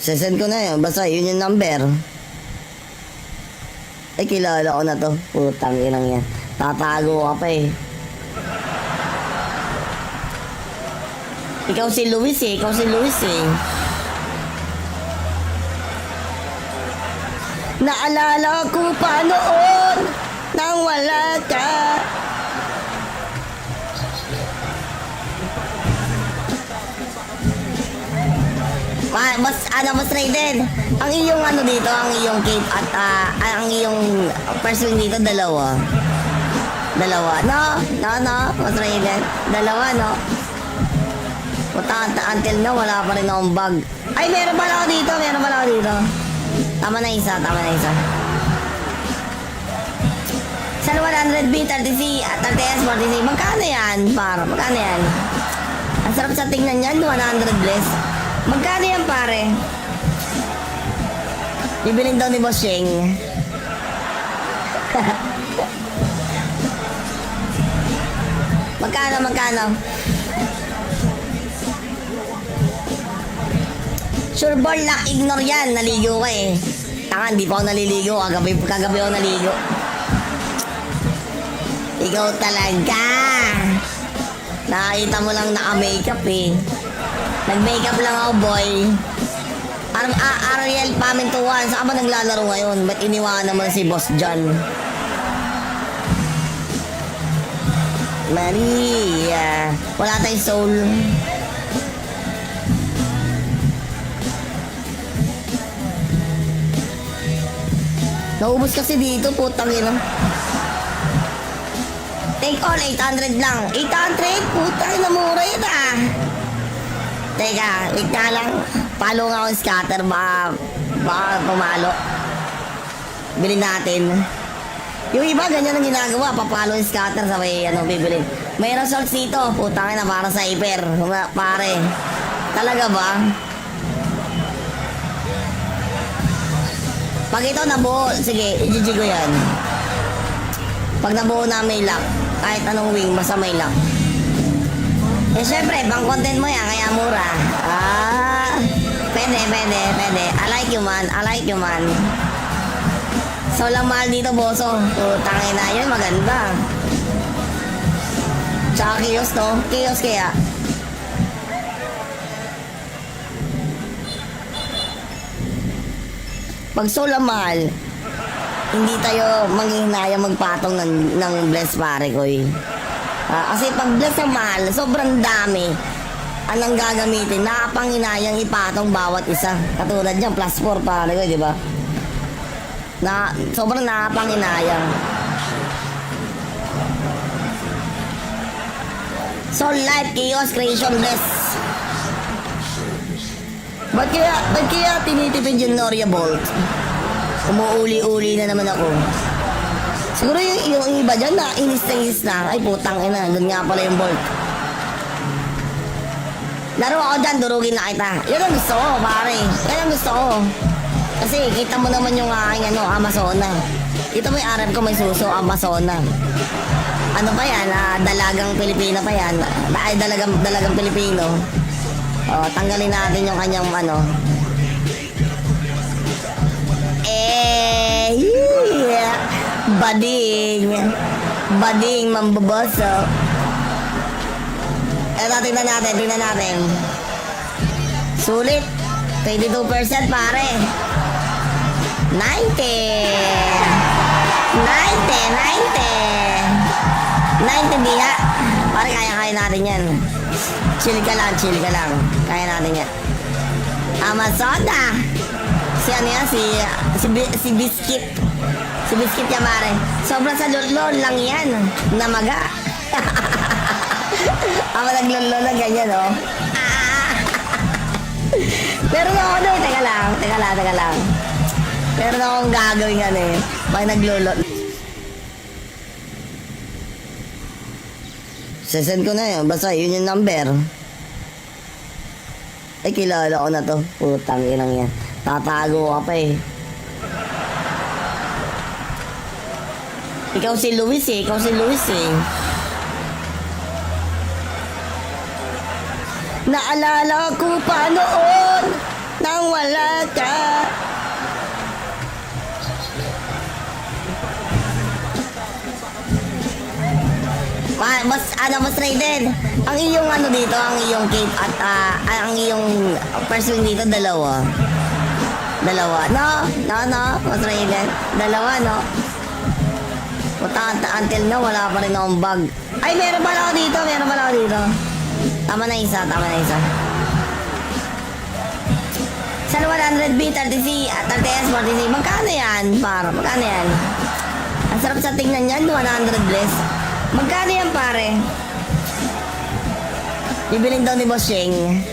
Sesend ko na yun. Basta yun yung number. Ay, kilala ko na to. Putang inang yan. Tatago ka pa eh. Ikaw si Luis eh. Ikaw si Luis eh. Naalala ko pa noon nang wala ka. Mas Raiden, ang iyong ano dito, ang iyong cape at ang iyong first wing dito, dalawa. No, Mas Raiden. Dalawa, no? Until na, wala pa rin akong bag. Ay, meron pala ako dito. Tama na isa. Sa 100B, 30C, 30S, 40C, magkano yan? Magkano yan? Ang sarap sa tingnan yan, 100 bless. Magkano yan, pare? Bibilin daw ni Boss Sheng. Magkano? Sure ball na, ignore yan. Naligo ka eh. Tanga, hindi pa ako naliligo. Kagabi ako naligo. Ikaw talaga. Nakita mo lang naka-makeup eh. Nag-makeup lang ako, boy. Ariel Pamintuan, saan ba naglalaro ngayon? Ba't iniwanan naman si Boss John? Maria. Wala tayong soul. Naubos kasi dito, putang ina. Take all, 800 lang. 800? Putang ina, mura yun ah. Teka, wait ka lang. Palo nga akong scatter, baka pumalo. Bilhin natin. Yung iba, ganyan ang ginagawa. Papalo yung scatter sa may bibilin. May results dito. Putang ina, para sa hyper. Pare. Talaga ba? Pag ito nabuo, sige, i-GG ko yan. Pag nabuo na may lock, kahit anong wing, basta may lock. Eh syempre, pang content mo yan, kaya mura. Pwede. I like you man. So lang mahal dito, boso. Tangin na yun, maganda. Tsaka kiosk, no? Kiosk kaya. Pag sola mahal, hindi tayo manghihinayang magpatong ng bless pare ko eh. Kasi pag bless ang mahal, sobrang dami. Anong gagamitin? Nakapanginayang ipatong bawat isa. Katulad dyan, +4 pare ko, di ba? Sobrang nakapanginayang. Soul Life, Chaos, Creation, Bless. Ba't kaya tinitipid yung Noria Bolt? Umuuli-uli na naman ako. Siguro yung iba dyan na inis na. Ay putang ina, doon nga pala yung Bolt. Laro ako dyan, durugin na kita. Yan ang gusto ko, pare. Yan ang gusto ko. Kasi kita mo naman yung aking Amazona. Ito mo yung RF ko, may suso, Amazona. Ano pa yan? Dalagang Pilipina pa yan. Ay, dalagang Pilipino. Tanggalin natin yung kanyang yeah. Bading, mambaboso. Eto, tingnan natin. Sulit. 22% pare. 90 diha. Pare, kaya natin yan. Chill ka lang. Kaya natin yan. Amazona. Si ano yan? Si Biscuit. Si Biscuit yan, pare. Sobrang sa lolo lang yan. Namaga. Ama naglolo lang ganyan, oh. Pero ako doon, teka lang. Pero akong gagawin yan eh. Pag naglolo. Sesend ko na yun. Basta yun yung number. Ay, kilala ko na to. Putang inang yan. Tatago ka pa eh. Ikaw si Luis eh. Naalala ko pa noon nang nang wala ka. Mas Raiden, ang iyong ano dito, ang iyong cape at ang iyong person dito, dalawa. Dalawa, no? Mas Raiden, dalawa, no? Until na, wala pa rin akong bag. Ay, meron pala ako dito. Tama na isa. Sa 100B, 30C, 30S, 40C, magkano yan? Magkano yan? Ang sarap sa tingnan yan, 100 bless. Magkano yan, pare? Bibilin daw ni Boss Sheng.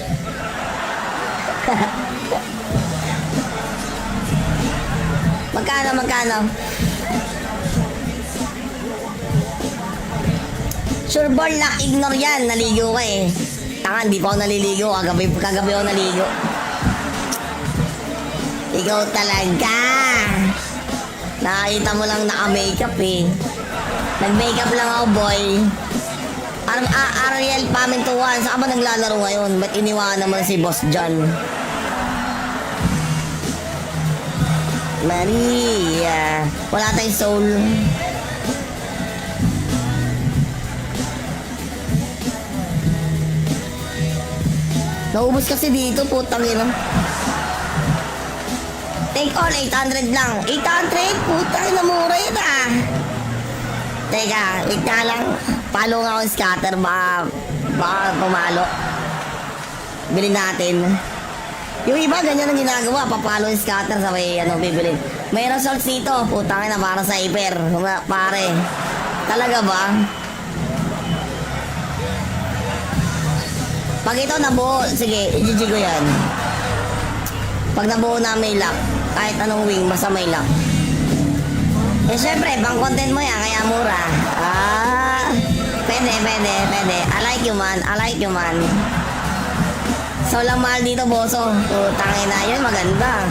Magkano? Sure ball na ignore yan, naligo ka eh. Tanga, hindi pa ako naliligo, kagabi ako naligo. Ikaw talaga. Nakakita mo lang naka-makeup eh. Nag-makeup lang ako, boy. Ariel Pamintuan, saan ba naglalaro ngayon? Ba't iniwanan naman si Boss John? Maria, wala tayong soul. Naubos kasi dito, putang ina. Take all, 800 lang. 800? Putang ina, mura yun ah. Teka, wait nga lang. Palo nga akong scatter, baka pumalo. Bilhin natin. Yung iba, ganyan ang ginagawa. Papalo yung scatter sa may bibilin. May results dito. Putang ina, para sa hyper. Pare. Talaga ba? Pag ito nabuo, sige, i-GG ko yan. Pag nabuo na may lock, kahit anong wing, basta may lock. Eh syempre, pang content mo yan, kaya mura. Pwede. I like you man. So lang mahal dito, boso. Tangin na yun, maganda.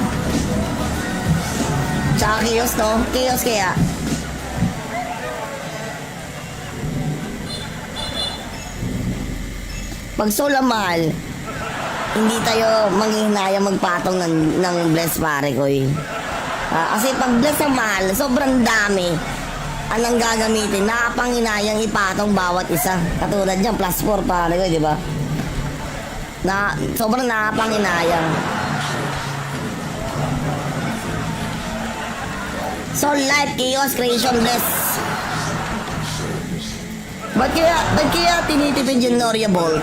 Tsaka kiosk to, kiosk kaya. Pag sola mahal, hindi tayo manghihinayang magpatong ng bless pare ko eh. Kasi pag bless ang mahal, sobrang dami anong gagamitin. Nakapanginayang ipatong bawat isa. Katulad dyan, +4 pare ko, di ba? Sobrang nakapanginayang. Soul Life, Chaos, Creation, Bless. Ba't kaya tinitipid yung Noria Bolt?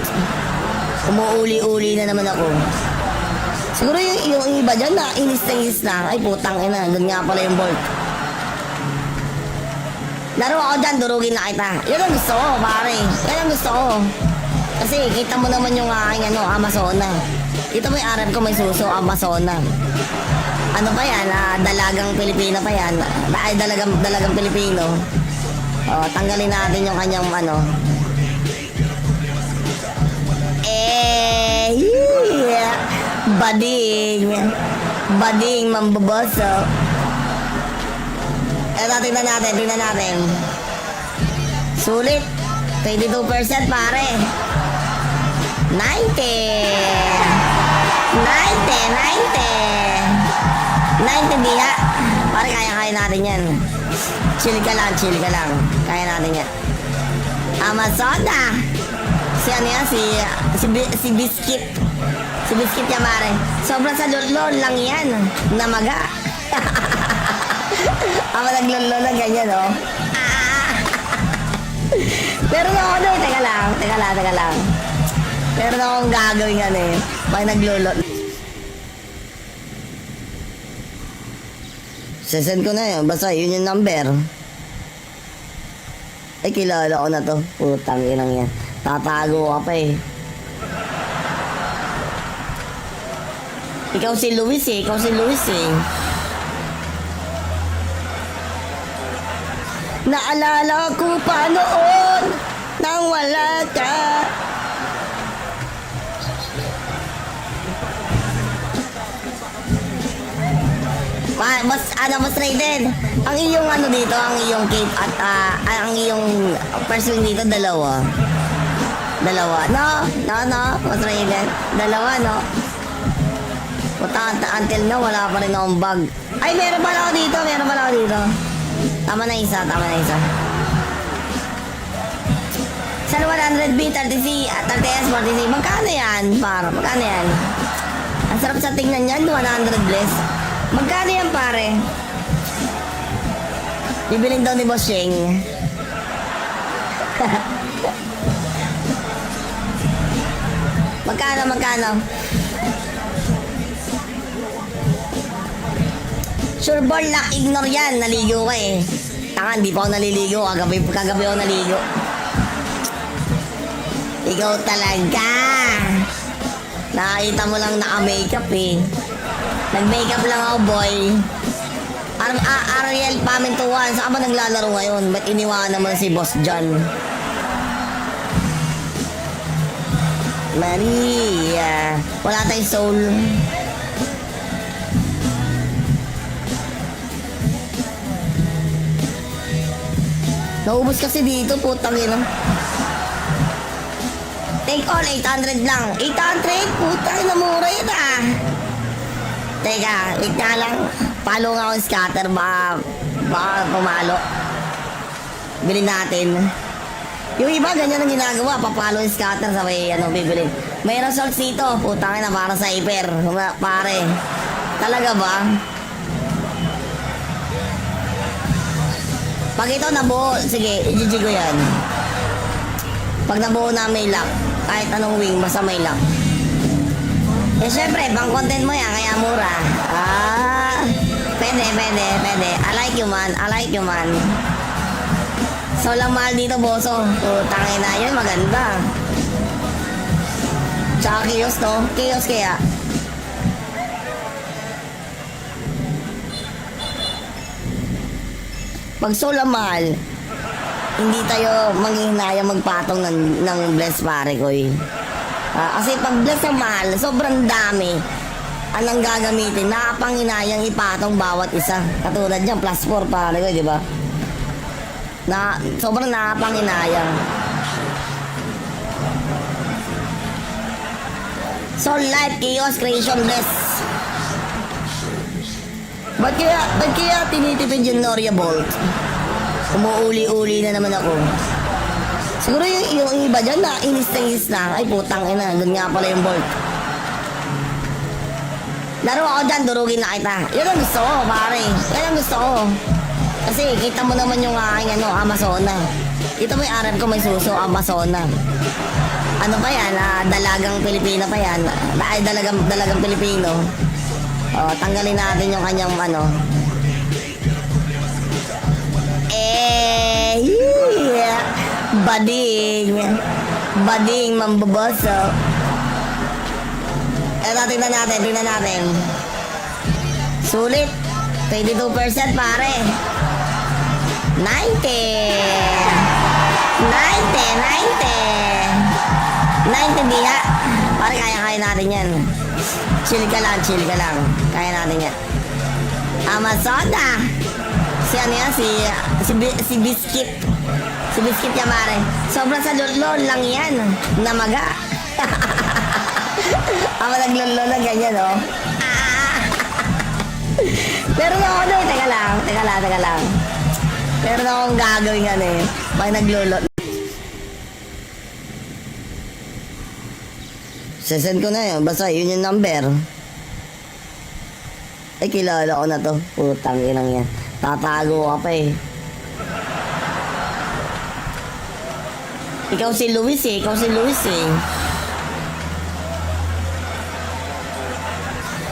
Umuuli-uli na naman ako. Siguro yung iba dyan na inis na. Ay putang ina, doon nga pala yung Bolt. Laro ako dyan, durugin na kita. Yan ang gusto ko, pare. Yan ang gusto ko. Kasi kita mo naman yung aking Amazona. Ito may RF ko, may suso, Amazona. Ano pa yan? Dalagang Pilipino pa yan. Ay, dalagang Pilipino. Tanggalin natin yung kanyang yeah. Bading mambaboso. Eto, tingnan natin. Sulit. 22% pare. 90 diha. Pare, kaya natin yan. Chill ka lang. Kaya natin yan. Amazona. Si ano yan? Si Biscuit. Si Biscuit yan, pare. Sobrang sa lulol lang yan. Namaga. Ako naglulol lang ganyan, oh. Pero ako doon, teka lang. Pero akong gagawin pag naglulol. Sesend ko na yun, basta yun yung number. Ay, kilala ko na to. Putang inang yan. Tatago ka pa eh. Ikaw si Luis eh. Naalala ko pa noon nang wala ka. Mas Raiden, ang iyong dito, ang iyong cape at ang iyong person dito, dalawa. No, Mas Raiden, dalawa, no? Puta, until na, wala pa rin akong bag. Ay, meron pala ako dito, meron pala ako dito. Tama na isa, tama na isa. San 100B, 30C, 30S, 40C. Magkano yan? Para, magkano yan? Ang sarap sa tingnan yan, 100 bless. Magkano yan, pare? Bibiling daw ni Boss Sheng. Magkano, magkano? Sure ball na ignore yan, naligo ka eh. Tanga, hindi pa ako naliligo, kagabi ako naligo. Ikaw talaga. Nakakita mo lang naka-makeup eh. Nag-makeup lang ako, boy. Ariel Pamintuan, saan ba naglalaro ngayon? Ba't iniwanan naman si Boss John? Maria, wala tayong soul. Naubos kasi dito, putang ina. Take all, 800 lang. 800? Putang ina, mura yun ah. Teka, wait nga lang. Palo nga akong scatter, baka pumalo. Bilhin natin. Yung iba, ganyan ang ginagawa. Papalo yung scatter, sabay, bibili. May results dito. Putang ina, para sa hyper. Pare. Talaga ba? Pag ito nabuo, sige, i-GG ko yan. Pag nabuo na may lock, kahit anong wing, basta may lock. Eh syempre, pang content mo yan, kaya mura. Pwede. I like you man, So lang mahal dito, boso. Tangin na yun, maganda. Tsaka kiosk, no? Kiosk kaya. Pag sola mahal, hindi tayo manghihinayang magpatong ng bless pare ko eh. Kasi pag bless ang mahal, sobrang dami. Anong gagamitin? Nakapanginayang ipatong bawat isa. Katulad dyan, +4 pare ko, di ba? Sobrang nakapanginayang. Soul Life, Chaos, Creation, Bless. Ba't kaya tinitipid yung Noria Bolt? Umuuli-uli na naman ako. Siguro yung iba dyan na inis na. Ay putang ina, doon nga pala yung Bolt. Laro ako dyan, durugin na kita. Yan ang gusto ko, pare. Yan ang gusto ko. Kasi kita mo naman yung aking Amazona. Kita mo yung RF ko, may suso, Amazona. Ano pa yan? Dalagang Pilipina pa yan. Ay, dalagang Pilipino. Tanggalin natin yung kanyang yeah. Bading mambaboso. Tingnan natin. Sulit. 22% pare. 90 diha. Pare, kaya natin yan. Chill ka lang. Kaya natin yan. Amazona. Si Biscuit. Si Biscuit yan, pare. Sobrang sa lulol lang yan. Namaga. Ama naglulol lang ganyan, oh. Pero ako doon, teka lang. Pero akong gagawin pag naglulol. Sesend ko na yun. Basta yun yung number. Ay, kilala ko na to. Putang inang yan. Tatago ka pa eh. Ikaw si Luis eh.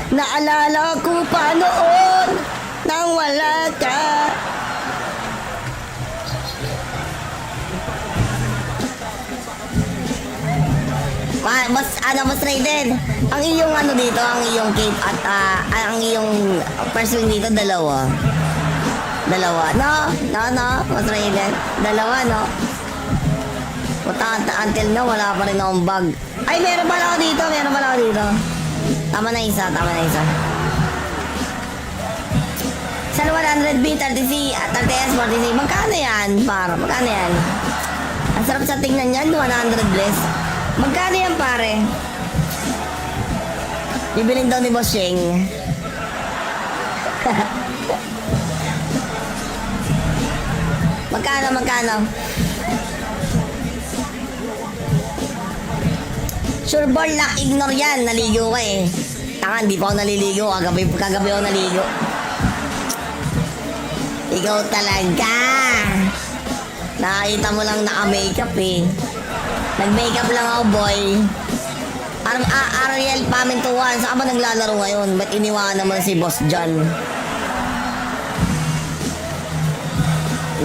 Naalala ko pa noon nang wala ka. Mas Raiden, ang iyong dito, ang iyong cape at ang iyong first wing dito, dalawa. No, Mas Raiden. Dalawa, no? Until na, wala pa rin akong bag. Ay, meron pala ako dito. Tama na isa. San 100B, 30C, 30S, 40C. Magkano yan? Magkano yan? Ang sarap sa tingnan yan, 100 bless. Magkano yan, pare? Bibilin daw ni Boss Sheng. Magkano? Sure ball na ignore yan. Naligo ka eh. Tanga, hindi pa ako naliligo. Kagabi ako naligo. Ikaw talaga. Nakakita mo lang naka-makeup eh. Nag-makeup lang ako, boy. Ariel Pamintuan, saan ba naglalaro ngayon? Ba't iniwanan naman si Boss John?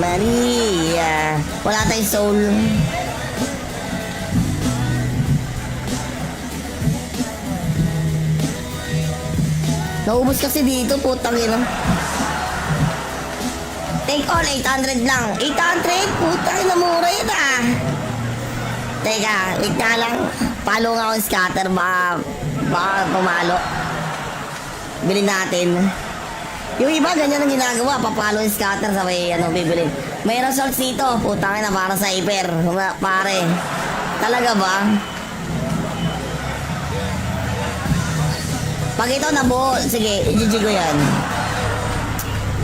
Maria, wala tayong soul. Naubos kasi dito, putang ina. Take all, 800 lang. 800? Putang ina, mura yun ah. Teka, wait nga lang. Palo nga akong scatter, baka pumalo. Bilhin natin. Yung iba, ganyan ang ginagawa. Papalo yung scatter sa may bibilin. May results dito. Putang ina, para sa hyper. Pare. Talaga ba? Pag ito nabuo, sige, i-GG ko yan.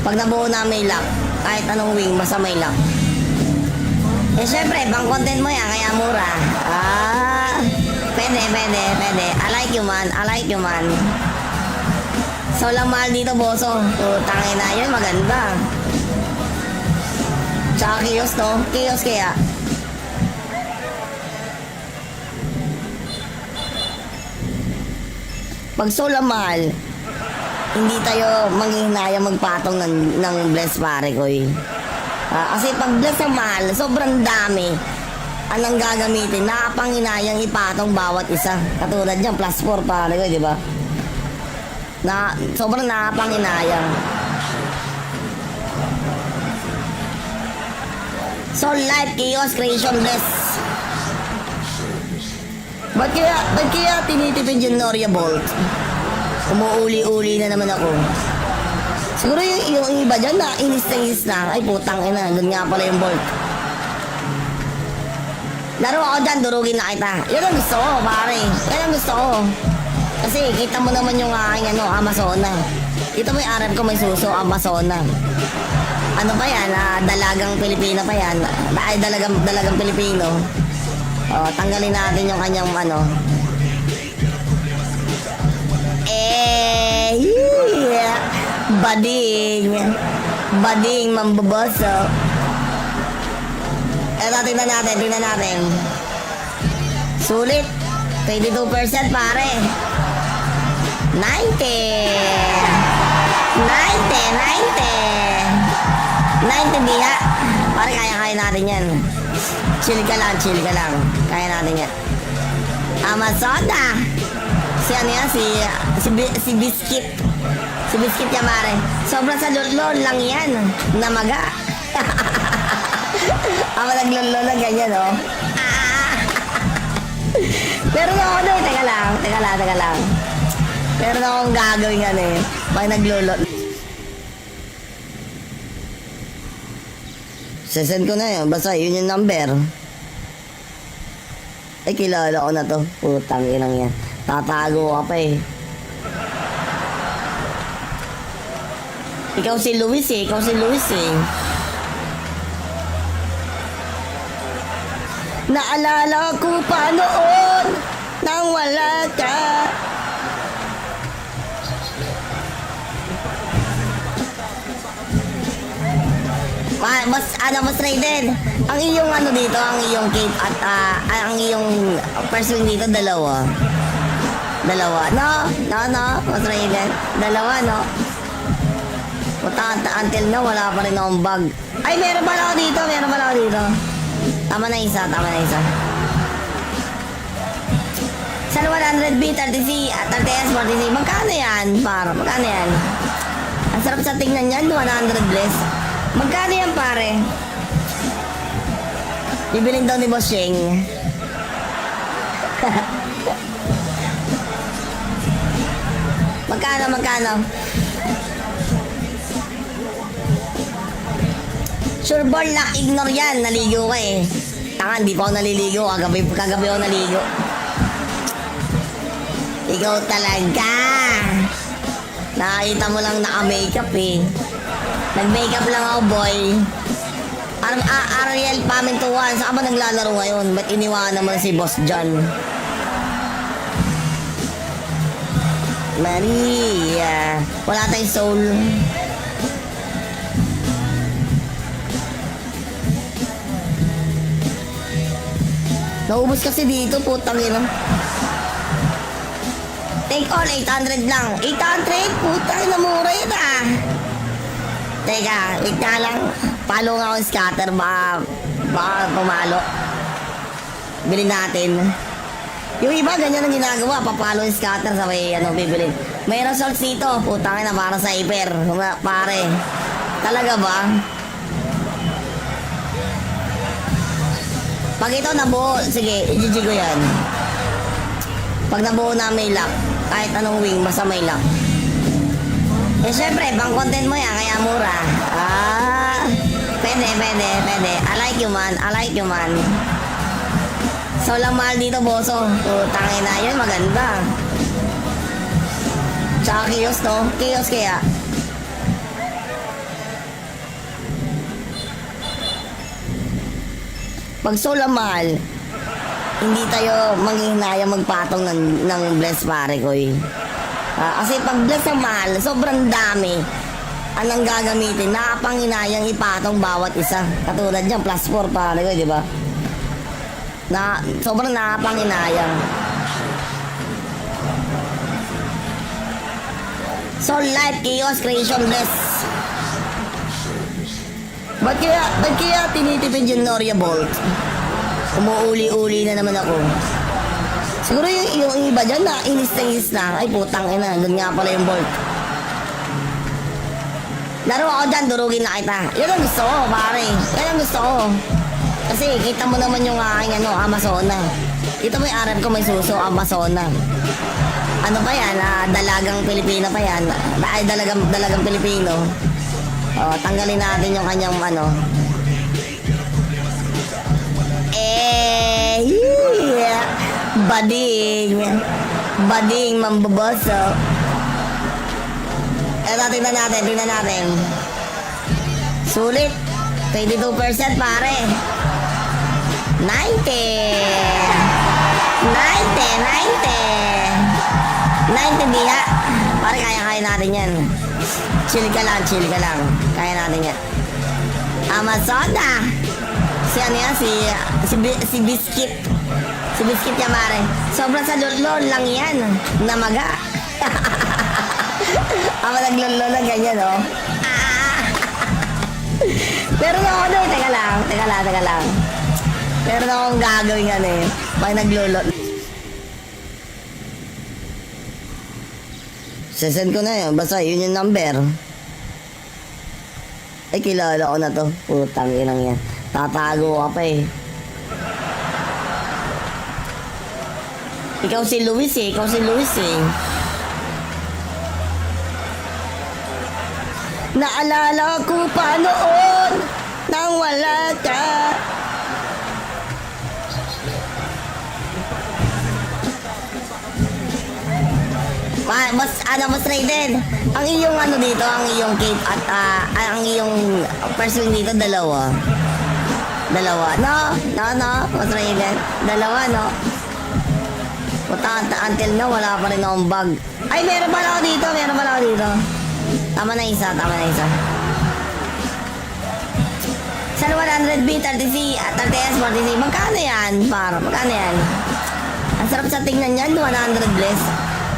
Pag nabuo na may lock, kahit anong wing, basta may lock. Eh syempre, pang content mo yan, kaya mura. Pwede. I like you man. So lang mahal dito, boso. Tangin na yun, maganda. Tsaka kiosk, no? Kiosk kaya. Pag so lang mahal, hindi tayo manghihinayang magpatong ng bless pare ko eh. Kasi pag bless ang mahal, sobrang dami. Anong gagamitin? Nakapanginayang ipatong bawat isa. Katulad niyan, +4 pare ko, di ba? Sobrang nakapanginayang. Soul Life, Chaos, Creation, Bless. Ba't kaya tinitipid yung Noria Bolt? Umuuli-uli na naman ako. Siguro yung iba dyan na inis na. Ay putang ina, doon nga pala yung Bolt. Laro ako dyan, durugin na kita. Yan ang gusto ko, pare. Yan ang gusto ko. Kasi kita mo naman yung aking Amazona. Kita mo yung RF ko, may suso, Amazona. Ano pa yan? Dalagang Pilipina pa yan. Ay, dalagang Pilipino. Tanggalin natin yung kanyang yeah. Bading, mambaboso. Eto, tingnan natin. Sulit. 22% pare. 90 diha. Pare, kaya natin yan. Chill ka lang. Kaya natin yan. Amazona. Si ano yan? Si Biscuit. Si Biscuit yan pare. Sobrang sa lolo lang yan. Namaga. Ama naglolo lang ganyan, oh. Pero ako doon, teka lang. Pero akong gagawin yan eh. Pag naglolo. Sesend ko na yun. Basta yun yung number. Ay, kilala ko na to. Putang inang yan. Tatago ka pa eh. Ikaw si Luis eh. Naalala ko pa noon nang wala ka. Mas rated. Ang iyong dito, ang iyong cape at ang iyong first wing dito, dalawa. No? Mas rated. Dalawa, no? Until na, wala pa rin akong bag. Ay, meron pala ako dito. Tama na isa. Sa 100B, 30C, 30S, 40C, magkano yan? Magkano yan? Ang sarap sa tingnan yan, 100 bless. Magkano yan, pare? Bibilin daw ni Boss Sheng. Magkano? Sure ball na ignore yan. Naligo ka eh. Tanga, hindi pa ako naliligo. Kagabi ako naligo. Ikaw talaga. Nakita mo lang naka-makeup eh. Nag-makeup lang ako, boy. Ariel Pamintuan, saan ba naglalaro ngayon? Ba't iniwanan mo na si Boss John? Maria, wala tayong soul. Naubos kasi dito, putang ina. Take all, 800 lang. 800? Putang ina, mura yun ah. Teka, wait nga lang. Palo nga akong scatter, baka pumalo. Bilhin natin. Yung iba, ganyan ang ginagawa. Papalo yung scatter sa may bibili. May results dito. Putang ina, para sa hyper. Pare. Talaga ba? Pag ito nabuo, sige, i-GG ko yan. Pag nabuo na may lock, kahit anong wing, basta may lock. Eh syempre, pang content mo yan, kaya mura. Pwede. I like you man, So lang mahal dito, boso. Tangin na yun, maganda. Tsaka kiosk, no? Kiosk kaya. Pag solang mahal, hindi tayo manghihinayang magpatong ng bless pare ko eh. Kasi pag bless ang mahal, sobrang dami anong gagamitin. Nakapanginayang ipatong bawat isa. Katulad dyan, +4 pare ko, di ba? Sobrang nakapanginayang. Soul Life, Chaos, Creation, Bless. Ba't kaya tinitipid yung Noria Bolt? Umuuli-uli na naman ako. Siguro yung iba dyan na inis na. Ay putang ina, doon nga pala yung Bolt. Laro ako dyan, durugin na kita. Yan ang gusto ko, pare. Yan ang gusto ko. Kasi kita mo naman yung aking Amazona. Kita mo yung RF ko, may suso, Amazona. Ano pa yan? Dalagang Pilipina pa yan. Ay, dalagang Pilipino. Tanggalin natin yung kanyang yeah. Bading mambaboso. Eto, tingnan natin. Sulit. 22% pare. 90 diha. Pare, kaya natin yan. Chill ka lang. Kaya natin yan. Amazona. Si ano yan? Si Biscuit. Si Biscuit yan, pare. Sobrang sa lulol lang yan. Namaga. Ako naglulol lang ganyan, oh. Pero ako doon, teka lang. Pero akong gagawin pag naglulol. Sesend ko na yun, basta yun yung number. Ay, kilala ko na to. Putang inang yan. Tatago ka pa eh. Ikaw si Luis eh. Naalala ko pa noon nang wala ka. Mas Raiden, ang iyong dito, ang iyong cape at ang iyong person dito, dalawa. No, mas Raiden. Dalawa, no? Until na, wala pa rin akong bag. Ay, meron pala ako dito. Tama na isa. Sa 100B, 30C, 30S, 40C, magkano yan? Magkano yan? Ang sarap sa tingnan yan, 100 bless.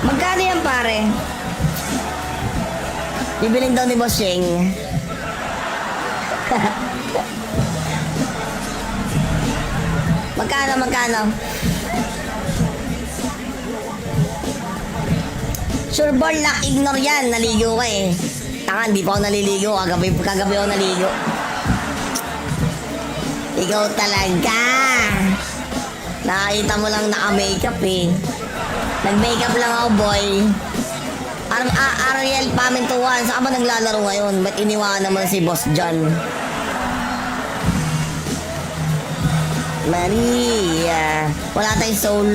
Magkano yan, pare? Bibiling daw ni Boss Sheng. Magkano? Sure ball na ignore yan, naligo ka eh. Tanga, hindi pa ako naliligo, kagabi ako naligo. Ikaw talaga. Nakita mo lang naka-makeup eh. Nag-makeup lang ako, boy. Ariel Pamintuan, saan ba naglalaro ngayon? Ba't iniwanan mo na si Boss John? Maria, wala tayong soul.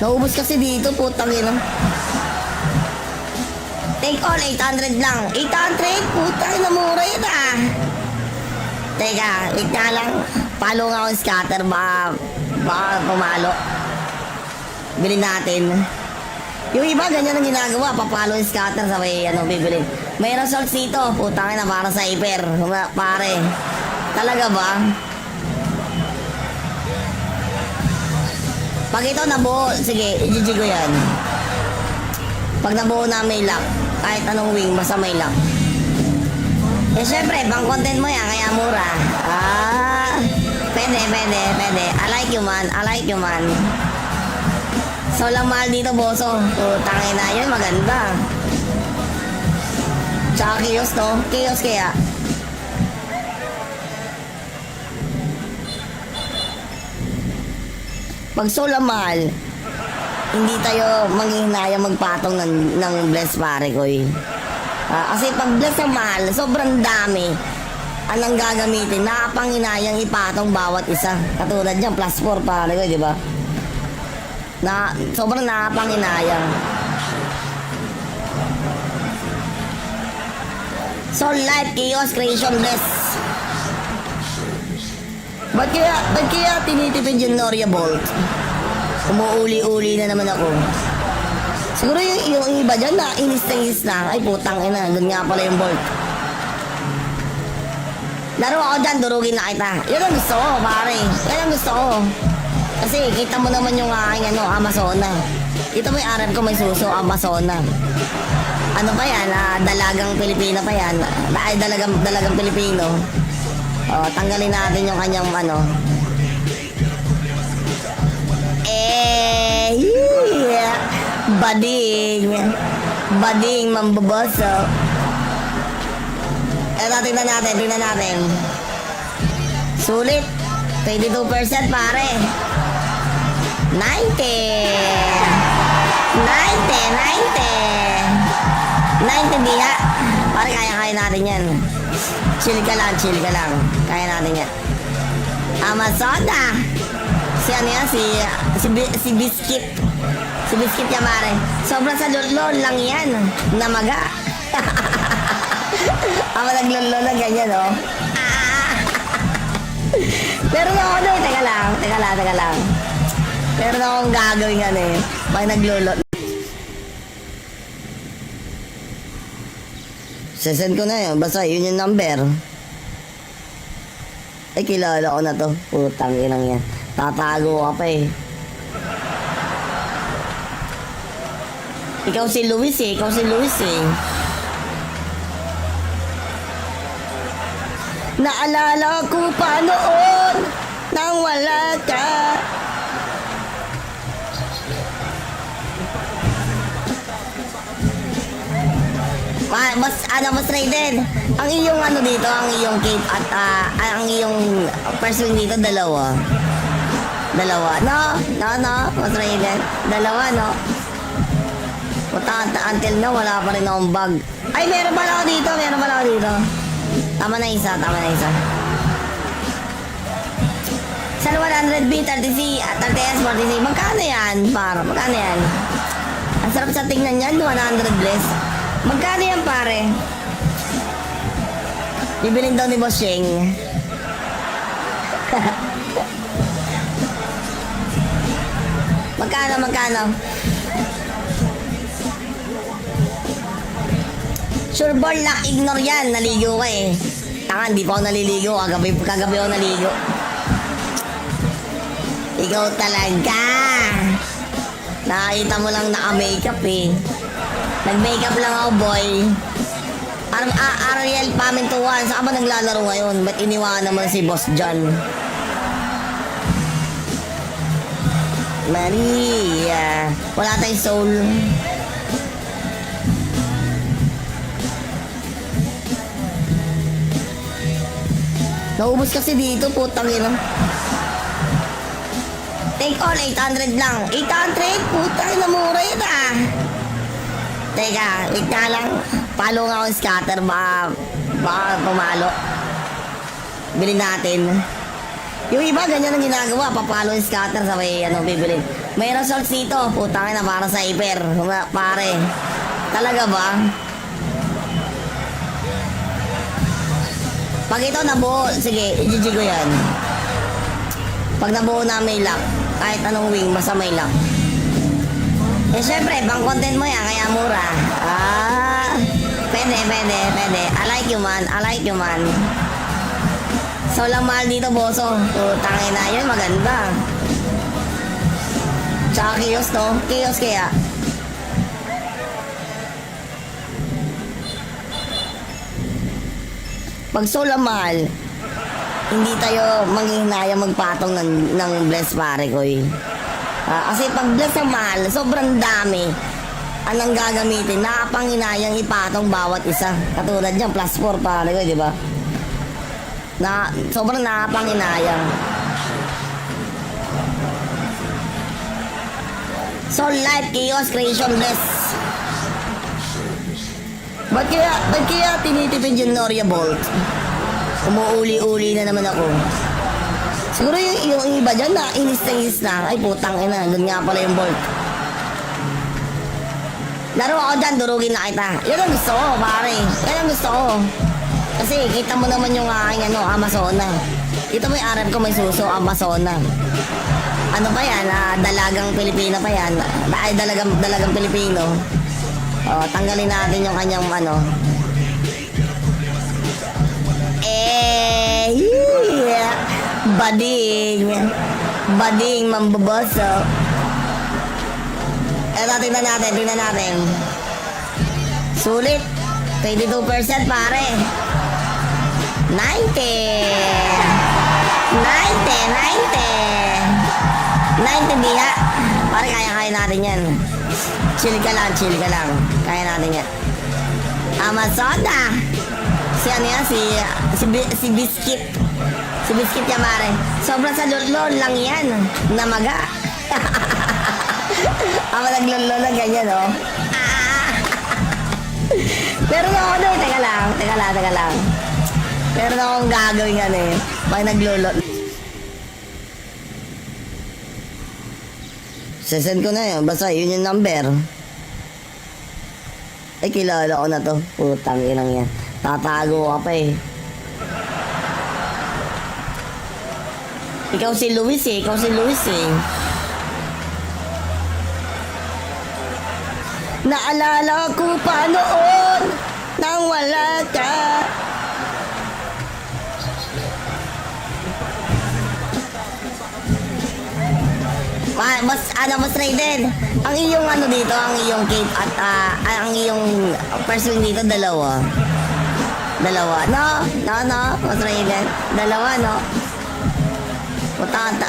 Naubos kasi dito, putang ina. Take all, 800 lang. 800? Putang ina, mura yun ah. Teka, wait nga lang. Palo nga akong scatter, baka pumalo. Bilhin natin. Yung iba, ganyan ang ginagawa. Papalo yung scatter sa may, bibilin. May results dito. Putang ina, para sa hyper. Pare. Talaga ba? Pag ito nabuo, sige, i-GG ko yan. Pag nabuo na may lock, kahit anong wing, basta may lock. Eh syempre, pang content mo yan, kaya mura. Pwede. I like you man. So lang mahal dito, boso. Tangin na yun, maganda. Tsaka chaos, no? Chaos kaya. Pag sola mahal, hindi tayo manghihinayang magpatong ng bless pare ko eh. Kasi pag bless ang mahal, sobrang dami anong gagamitin. Nakapanginayang ipatong bawat isa. Katulad dyan, +4 pare ko, di ba? Sobrang nakapanginayang. Soul Life, Chaos, Creation, Bless. Ba't kaya tinitipid yung Noria Bolt? Umuuli-uli na naman ako. Siguro yung iba dyan na inis na. Ay putang ina, doon nga pala yung Bolt. Laro ako dyan, durugin na kita. Yan ang gusto ko, pare. Yan ang gusto ko. Kasi kita mo naman yung aking Amazona. Kita mo yung RF ko, may suso, Amazona. Ano pa yan? Dalagang Pilipina pa yan. Ay, dalagang Pilipino. Tanggalin natin yung kanyang yeah. Bading mambaboso. Tingnan natin. Sulit. 22% pare. 90 diha. Pare, kaya natin yan. Chill ka lang. Kaya natin yan. Amazona. Si Biscuit. Si Biscuit yan, pare. Sobrang sa lulol lang yan. Namaga. Ama naglulol lang ganyan, oh. Pero ako doon, teka lang. Pero akong gagawin pag naglulol. Sesend ko na yun. Basta yun yung number. Ay, kilala ko na to. Putang inang yan. Tatago ka pa eh. Ikaw si Luis eh. Naalala ko pa noon nang wala ka. Mas Raiden, ang iyong dito, ang iyong cape at ang iyong first wing dito, dalawa. No, Mas Raiden. Dalawa, no? Until na, wala pa rin akong bag. Ay, meron pala ako dito. Tama na isa. Sa 100B, 30C, 30S, 40C, magkano yan? Magkano yan? Ang sarap sa tingnan yan, 100 bless. Magkano yan, pare? Bibilin daw ni Boss Sheng. Magkano? Sure ball lock, ignore yan. Naligo ka eh. Tanga, hindi pa ako naliligo. Kagabi ako naligo. Ikaw talaga. Nakita mo lang naka-makeup eh. Nag-makeup lang ako, boy. Ariel Pamintuan, saan ba naglalaro ngayon? Ba't iniwanan naman si Boss John? Maria. Wala tayong soul. Naubos kasi dito, putang ina. Take all, 800 lang. 800? Putang ina, mura yun ah. Teka, wait nga lang. Palo nga akong scatter, baka pumalo. Bilhin natin. Yung iba, ganyan ang ginagawa. Papalo yung scatter sa may, bibilin. May results dito. Putang ina, para sa hyper. Pare. Talaga ba? Pag ito nabuo, sige, i-GG ko yan. Pag nabuo na may lock, kahit anong wing, basta may lock. Eh syempre, pang content mo yan, kaya mura. Pwede. I like you man, So lang mahal dito, boso. Putang ina, yun maganda. Tsaka kiosk, no? Kiosk kaya. Pag sola mahal, hindi tayo manghihinayang magpatong ng bless pare ko eh. Kasi pag bless ang mahal, sobrang dami. Anong gagamitin? Nakapanghinayang ipatong bawat isa. Katulad niyan, +4 pare ko, di ba? Sobrang nakapanghinayang. Soul Life, Chaos, Creation, Bless. Ba't kaya tinitipid yung Noria Bolt? Umuuli-uli na naman ako. Siguro yung iba dyan na inis na. Ay putang ina, doon nga pala yung Bolt. Laro ako dyan, durugin na kita. Yan ang gusto ko, pare. Yan ang gusto ko. Kasi kita mo naman yung aking Amazona. Kita mo yung RF ko, may suso, Amazona. Ano pa yan? Dalagang Pilipina pa yan. Ay, dalagang Pilipino. Tanggalin natin yung kanyang yeah. Bading, mambaboso. Eto, tingnan natin. Sulit. 22% pare. 90 diha. Pare, kaya natin yan. Chill ka lang. Kaya natin yan. Amazona. Si ano yan? Si Biscuit. Si Biscuit yan, pare. Sobrang sa lolo lang yan. Namaga. Ama naglolo lang ganyan, oh. Pero ako teka lang. Pero akong gagawin yan eh. Pag naglolo. Sesend ko na yun. Basta yun yung number. Ay, kilala ko na to. Putang inang yan. Tatago ka pa eh. Ikaw si Luis eh. Naalala ko pa noon nang wala ka. Mas rated. Ang iyong dito, ang iyong cape at ang iyong first wing dito, dalawa. No? Mas rated. Dalawa, no?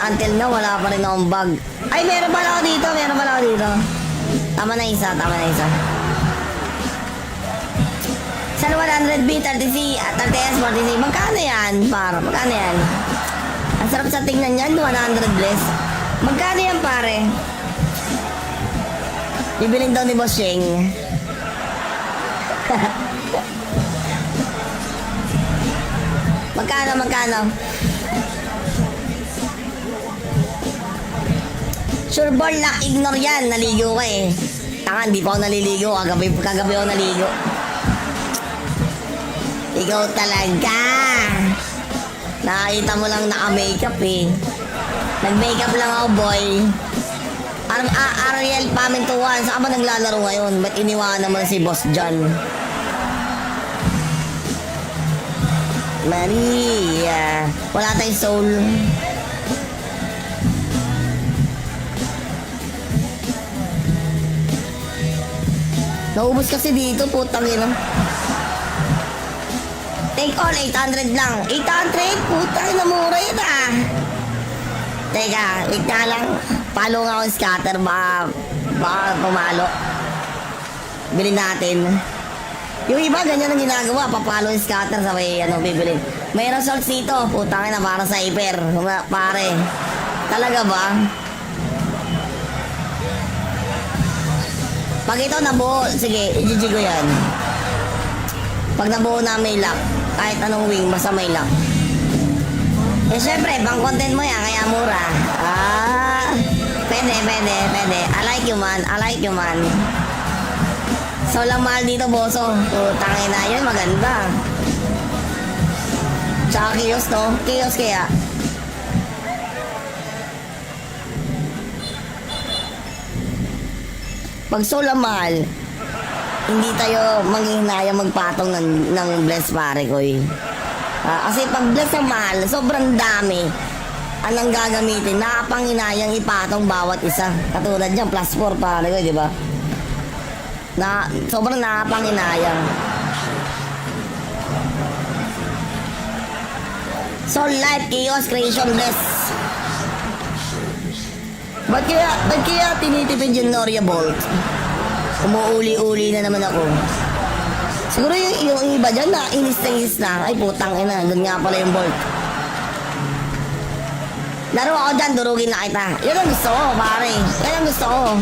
Until na, wala pa rin akong bag. Ay, meron pala ako dito. Tama na isa. Sa 100B, 30C, 30S, 40C, magkano yan? Magkano yan? Ang sarap sa tingnan yan, 100 bless. Magkano yan, pare? Bibilin daw ni Boss Sheng. Magkano? Sure ball na ignore yan. Naligo ka eh. Tanga, hindi pa ako naliligo. Kagabi ako naligo. Ikaw talaga. Nakakita mo lang naka-makeup eh. Nag-makeup lang ako, boy. Ariel Pamintuan. Saan ba naglalaro ngayon? Ba't iniwanan naman si Boss John? Maria. Wala tayong soul. Naubos kasi dito, putang ina. Take all, 800 lang. 800? Putang ina, mura yun ah. Teka, wait nga lang. Palo nga akong scatter, baka pumalo. Bilhin natin. Yung iba, ganyan ang ginagawa. Papalo yung scatter sa may bibilin. May results dito. Putang ina, para sa hyper. Pare. Talaga ba? Pag ito nabuo, sige, i-GG ko yan. Pag nabuo na may lock, kahit anong wing, basta may lock. Eh syempre, pang content mo yan, kaya mura. Pwede, pwede, pwede. I like you, man. I like you, man. So lang mahal dito, boso. Tangin na yun, maganda. Tsaka kiosk, no? Kiosk kaya. Pag sola mahal, hindi tayo manghihinayang magpatong ng bless pare ko eh. Kasi pag bless ang mahal, sobrang dami anong gagamitin. Nakapanginayang ipatong bawat isa. Katulad dyan, +4 pare ko, di ba? Sobrang nakapanginayang. Soul Life, Chaos, Creation, Bless. Ba't kaya tinitipid yung Noria Bolt? Umuuli-uli na naman ako. Siguro yung iba dyan na inis na. Ay putang ina, doon nga pala yung Bolt. Laro ako dyan, durugin na kita. Yan ang gusto ko, pare. Yan ang gusto ko.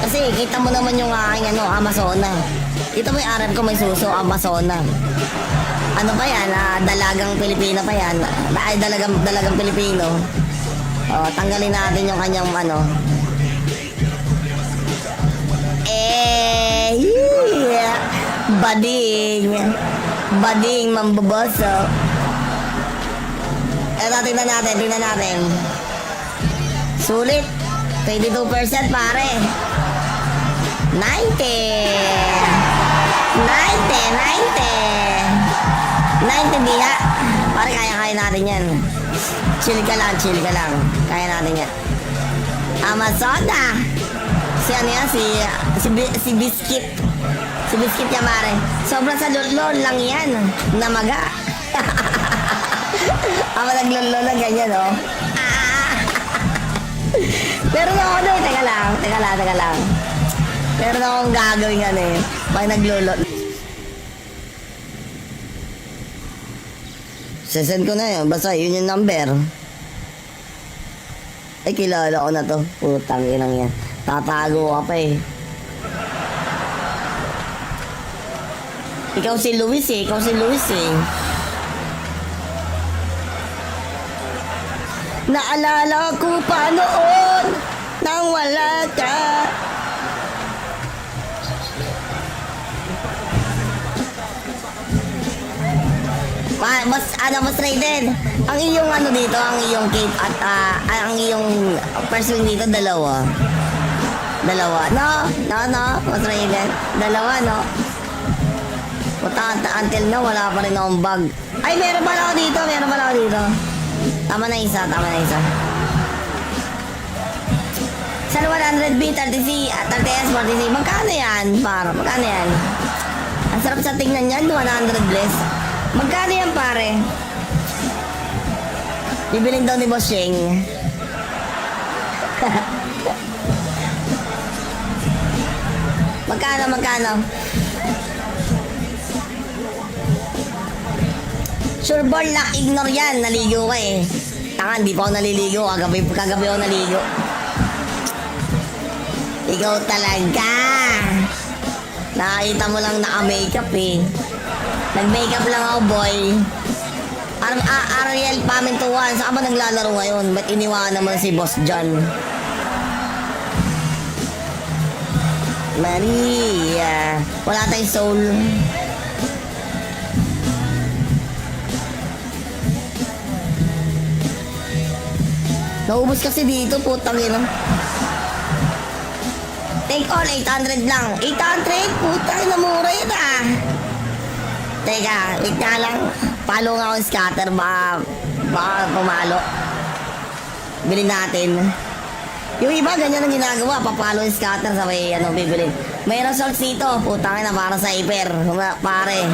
Kasi kita mo naman yung aking Amazona. Kita mo yung RF ko, may suso, Amazona. Ano pa yan? Dalagang Pilipina pa yan. Ay, dalagang Pilipino. Tanggalin natin yung kanyang yeah. Bading, mambaboso. Eto, tingnan natin. Sulit. 22% pare. 90 diha. Pare, kaya natin yan. Chill ka lang. Kaya natin yan. Amazona. Si ano yan? Si Biscuit. Si Biscuit yan, pare. Sobrang sa lulol lang yan. Namaga. Ako naglulol lang ganyan, oh. Pero ako doon, teka lang. Pero akong gagawin pag naglulol. Sesend ko na yun, basta yun yung number. Ay, kilala ko na to. Putang inang yan. Tatago ka pa eh. Ikaw si Luis eh. Naalala ko pa noon nang wala ka. Mas Raiden, ang iyong dito, ang iyong cape at ang iyong person dito, dalawa. No, mas Raiden. Dalawa, no? Until na, wala pa rin akong bag. Ay, meron pala ako dito. Tama na isa. Sa 100B, 30C, 30S, 40C, magkano yan? Magkano yan? Ang sarap sa tingnan yan, 100 bless. Magkano yan, pare? Bibiling daw ni Boss Sheng. Magkano? Sure ball na ignore yan, naligo ka eh. Tanga, hindi pa ako naliligo, kagabi ako naligo. Ikaw talaga. Nakakita mo lang naka-makeup eh. Nag-makeup lang ako, boy. Ariel Pamintuan, saan ba naglalaro ngayon? Ba't iniwanan naman si Boss John? Maria, wala tayong soul. Naubos kasi dito, putang ina. Take all, 800 lang. 800? Putang ina, mura yun ah. Teka, wait nga lang. Palo nga akong scatter, baka pumalo. Bilhin natin. Yung iba, ganyan ang ginagawa. Papalo yung scatter, sabay bibilin. May results dito. Putang ina, para sa hyper. Pare.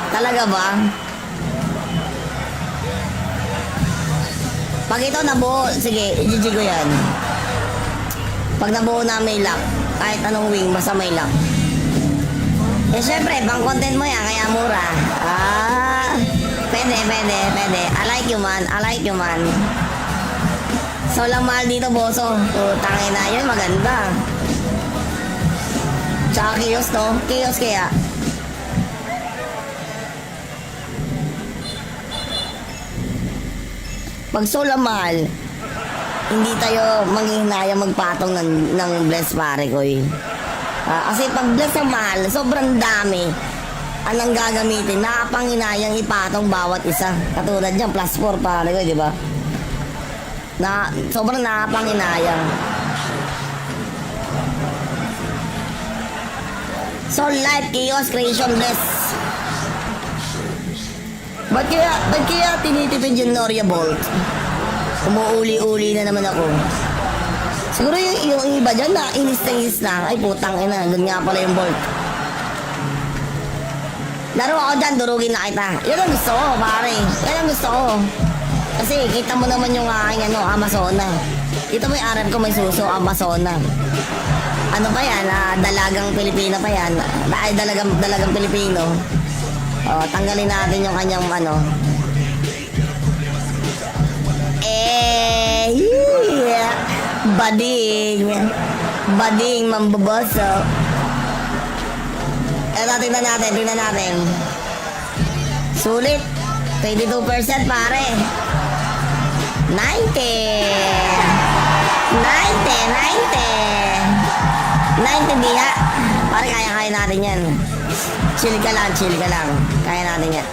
Talaga ba? Pag ito nabuo, sige, i-GG ko yan. Pag nabuo na may lock, kahit anong wing, basta may lock. Eh syempre, pang content mo yan, kaya mura. Pwede. I like you, man. So lang mahal dito, boso. Tangin na yun, maganda. Tsaka kiosk, no? Kiosk kaya. Pag sola mahal, hindi tayo manghihinayang magpatong ng bless pare ko eh. Kasi pag bless ang mahal, sobrang dami. Anong gagamitin? Nakapanginayang ipatong bawat isa. Katulad dyan, +4 pare ko, di ba? Sobrang nakapanginayang. Soul Life, Chaos, Creation, Bless. Ba't kaya tinitipid yung Noria Bolt? Umuuli-uli na naman ako. Siguro yung iba dyan na inis na. Ay putang ina, doon nga pala yung Bolt. Laro ako dyan, durugin na kita. Yan ang gusto ko, pare. Yan ang gusto ko. Kasi kita mo naman yung aking Amazona. Kita mo yung RF ko, may suso, Amazona. Ano pa yan? Dalagang Pilipina pa yan. Ay, dalagang Pilipino. Tanggalin natin yung kanyang yeah. Bading, mambaboso. Tingnan natin. Sulit. 22% pare. 90 diha. Pare, kaya natin yan. Chill ka lang. Kaya natin yan.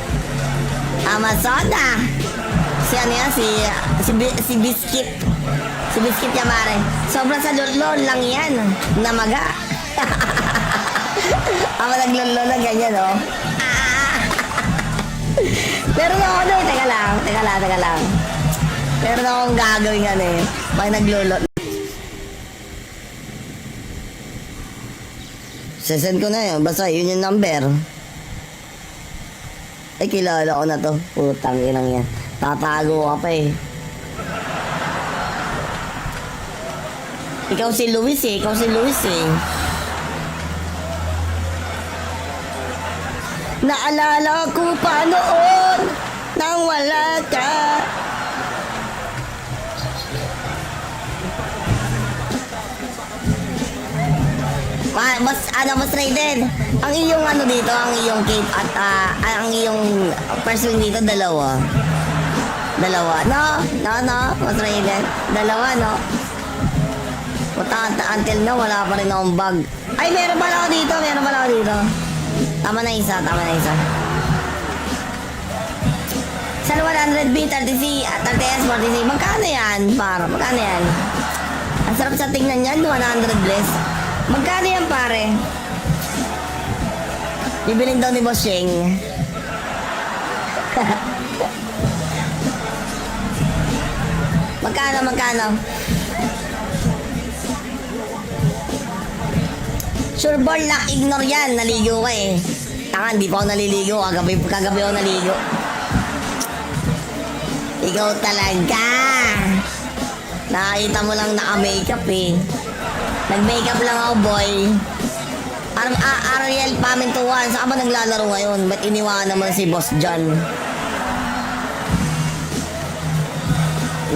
Amazona. Si ano yan? Si Biscuit. Si Biscuit yan pare. Sobrang sa lulol lang yan. Namaga. Ama naglulol lang ganyan oh. Pero ako doon, teka lang. Pero akong gagawin yan eh. Pag naglulol. Sesend ko na yun. Basta yun yung number. Ay, kilala ko na to. Putang inang yan. Tatago ka pa eh. Ikaw si Luis eh. Naalala ko pa noon nang wala ka. Mas Raiden, ang iyong dito, ang iyong cape at ang iyong first wing dito, dalawa. No, Mas Raiden. Dalawa, no? Until na, wala pa rin akong bag. Ay, meron pala ako dito. Tama na isa. Sa 100B, 30C, 30S, 40C, magkano yan? Magkano yan? Ang sarap sa tingnan yan, 100 bless. Magkano yan, pare? Bibilin daw ni Boss Sheng. Magkano? Sure ball lang, ignore yan. Naligo ka eh. Tanga, hindi pa ako naliligo. Kagabi ako naligo. Ikaw talaga. Nakita mo lang naka-makeup eh. Nag-makeup lang ako, boy. Ariel Pamintuan, saan ba naglalaro ngayon? Ba't iniwanan naman si Boss John?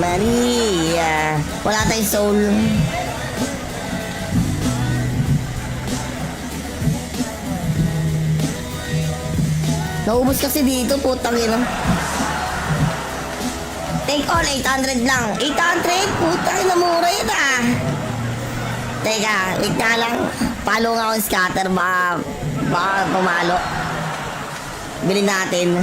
Maria. Wala tayong soul. Naubos kasi dito, putang ina. Take all, 800 lang. 800? Putang ina, mura yun ah. Teka, wait nga lang. Palo nga akong scatter, baka pumalo. Bilhin natin.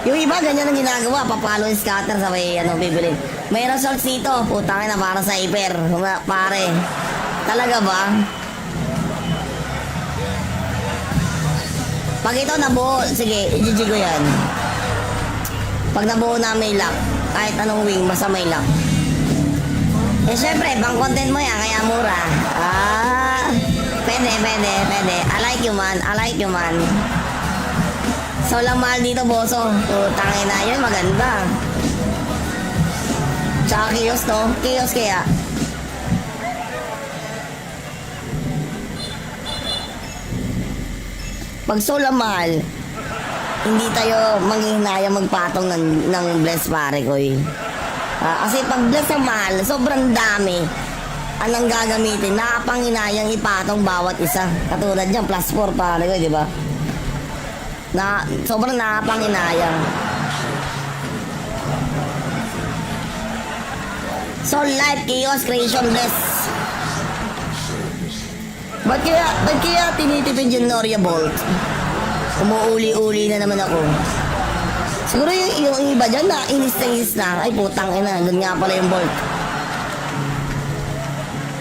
Yung iba, ganyan ang ginagawa. Papalo yung scatter sa may bibilin. May results dito. Putang ina, para sa hyper. Pare. Talaga ba? Pag ito nabuo, sige, i-GG ko yan. Pag nabuo na may lock, kahit anong wing, basta may lock. Eh syempre, pang content mo yan, kaya mura. Pwede. I like you man. So lang mahal dito, boso. Tangin na yun, maganda. Tsaka kiosk, no? Kiosk kaya. Pag sola mahal, hindi tayo manghihinayang magpatong ng bless pare ko eh. Kasi pag bless ang mahal, sobrang dami. Anong gagamitin? Nakapanginayang ipatong bawat isa. Katulad dyan, +4 pare ko, di ba? Sobrang nakapanginayang. Soul Life, Chaos, Creation, Bless. Ba't kaya tinitipid yung Noria Bolt? Umuuli-uli na naman ako. Siguro yung iba dyan na inis na. Ay putang ina, doon nga pala yung Bolt.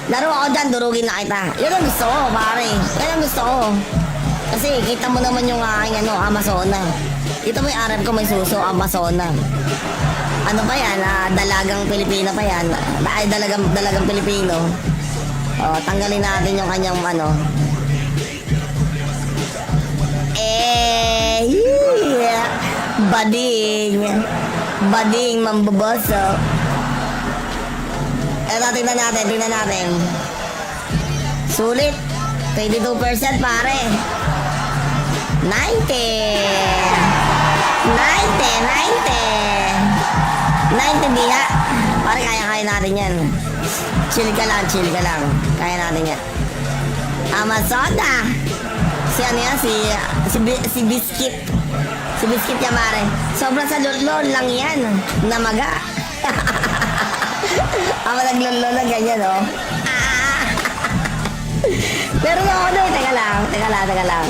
Laro ako dyan, durugin na kita. Yan ang gusto ko, pare. Yan ang gusto ko. Kasi kita mo naman yung aking Amazona. Kita mo yung arab ko, may suso, Amazona. Ano pa yan? Dalagang Pilipina pa yan. Ay, dalagang Pilipino. Tanggalin natin yung kanyang yeah. Bading, mambaboso. Eto, tingnan natin. Sulit. 22% pare. 90 diha. Pare, kaya natin yan. Chill ka lang. Kaya natin yan. Amazona. Si ano yan? Si Biscuit. Si Biscuit yan, pare. Sobrang sa lolo lang yan. Namaga. Ama naglolo lang ganyan, oh. Pero ako doon, teka lang.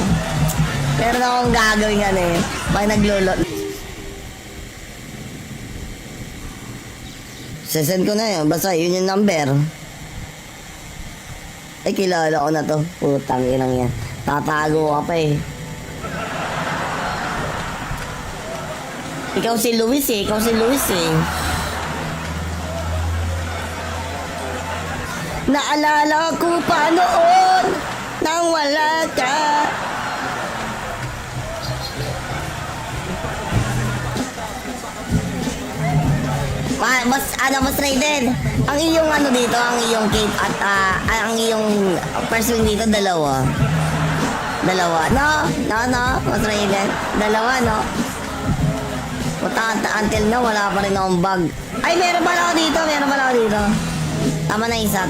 Pero akong gagawin yan eh. Pag naglolo. Sesend ko na yun. Basta yun yung number. Ay, kilala ko na to. Putang inang yan. Tatago ka pa eh. Ikaw si Luis eh. Naalala ko pa noon nang wala ka. Mas rated. Ang iyong dito, ang iyong cape at ang iyong person dito, dalawa. No? Mas rated. Dalawa, no? Until na, wala pa rin akong bag. Ay, meron pala ako dito. Tama na isa.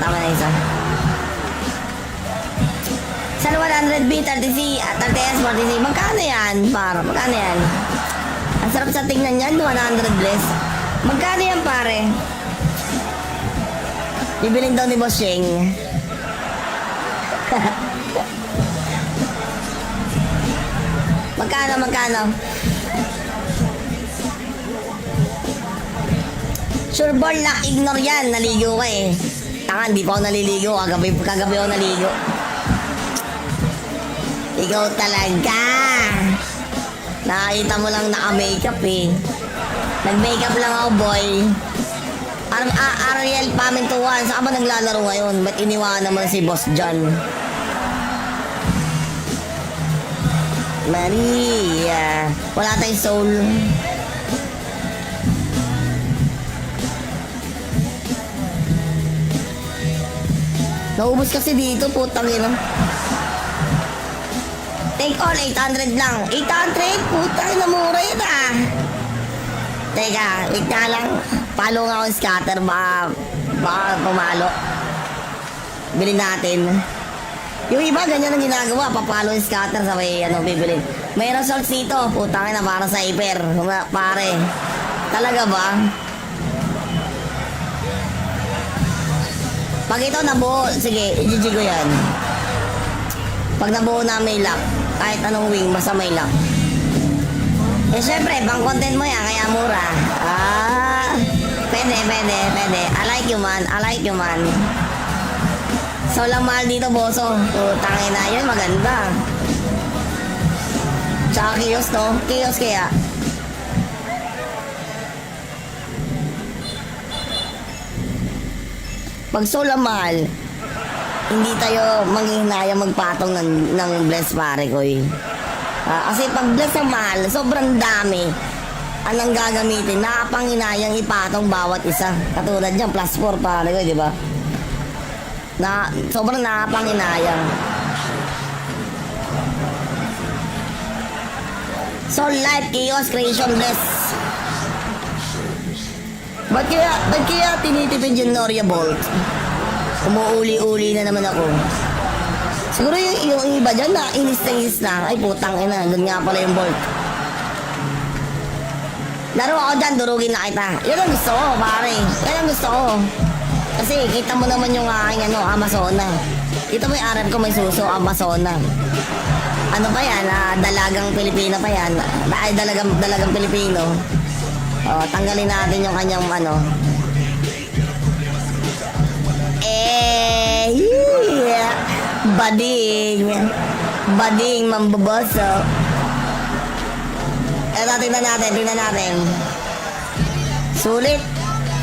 Sa 100B, 30C, 30S, 40C, magkano yan? Magkano yan? Ang sarap sa tingnan yan, 100 bless. Magkano yan, pare? Bibilin daw ni Boss Sheng. Magkano? Sure ball na ignore yan. Naligo ka eh. Tanga, hindi pa ako naliligo. Kagabi ako naligo. Ikaw talaga. Nakakita mo lang naka-makeup eh. Nag-makeup lang ako, boy. Ariel Pamintuan. Saan ba naglalaro ngayon? Ba't iniwanan mo si Boss John? Maria. Wala tayong soul. Naubos kasi dito, putang ina. Take all, 800 lang. 800? Putang ina, mura yun ah. Teka, wait na lang. Palo nga akong scatter, baka pumalo. Bilhin natin. Yung iba, ganyan ang ginagawa. Papalo yung scatter sa may bibilin. May results dito. Putang ina, para sa hyper. Pare. Talaga ba? Pag ito nabuo, sige, i-GG ko yan. Pag nabuo na may lock, kahit anong wing, basta may lock. Eh syempre, pang content mo yan, kaya mura. Pwede. I like you man. So lang mahal dito, boso. Tangin na yun, maganda. Tsaka chaos, no? Chaos kaya. Pag sola mahal, hindi tayo manghihinayang magpatong ng bless, pare ko eh. Kasi pag bless ang mahal, sobrang dami anong gagamitin. Nakapanginayang ipatong bawat isa. Katulad dyan, +4 pare ko, di ba? Sobrang nakapanginayang. Soul Life, Chaos, Creation, Bless. Ba't kaya tinitipid yung Noria Bolt? Umuuli-uli na naman ako. Siguro yung iba dyan na inis na. Ay putang ina, doon nga pala yung Bolt. Laro ako dyan, durugin na kita. Yan ang gusto ko, pare. Yan ang gusto ko. Kasi kita mo naman yung aking Amazona. Ito may Arab ko, may suso, Amazona. Ano pa yan? Dalagang Pilipina pa yan. Ay, dalagang Pilipino. Tanggalin natin yung kanyang yeah. Bading, mambaboso. Eto, tingnan natin. Sulit.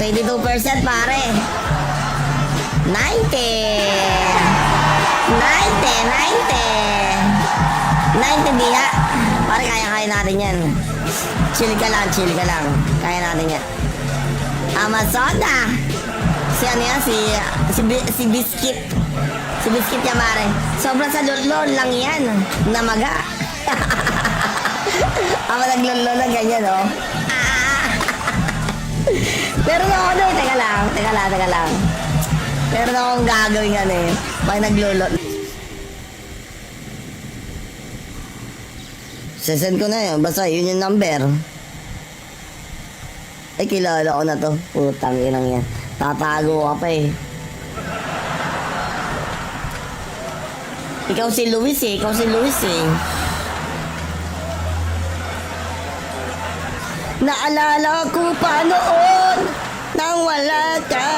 22% pare. 90 diha. Pare, kaya natin yan. Chill ka lang. Kaya natin yan. Amazona. Si ano yan? Si Biscuit. Si Biscuit yan, pare. Sobrang sa lulol lang yan. Namaga. Ako naglulol lang ganyan, oh. Pero ako doon, teka lang. Pero akong gagawin pag naglulol. Sesend ko na yun, basta yun yung number. Ay, kilala ko na to. Putang inang yan. Tatago ka pa eh. Ikaw si Luis eh. Naalala ko pa noon nang wala ka.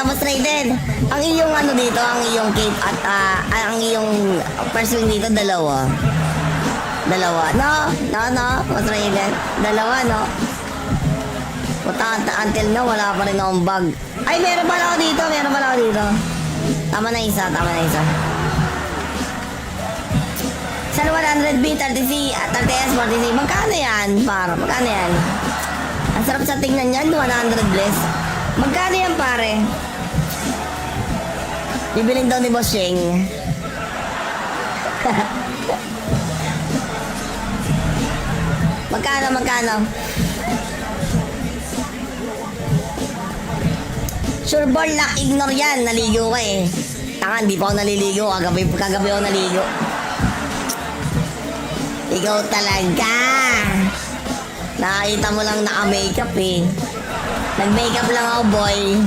Mas Raiden, ang iyong dito, ang iyong cape at ang iyong person dito, dalawa. No, Mas Raiden. Dalawa, no? Until na, wala pa rin akong bag. Ay, meron pala ako dito. Tama na isa. Sa 100B, 30C, 30S, 40C, magkano yan? Magkano yan? Ang sarap sa tingnan yan, 100 bless. Magkano yan, pare? Bibiling daw ni Boss Sheng. Magkano? Sure ball na ignore yan, naligo ka eh. Tanga, hindi pa ako naliligo, kagabi ako naligo. Ikaw talaga. Nakakita mo lang naka-makeup eh. Nag-makeup lang ako, boy.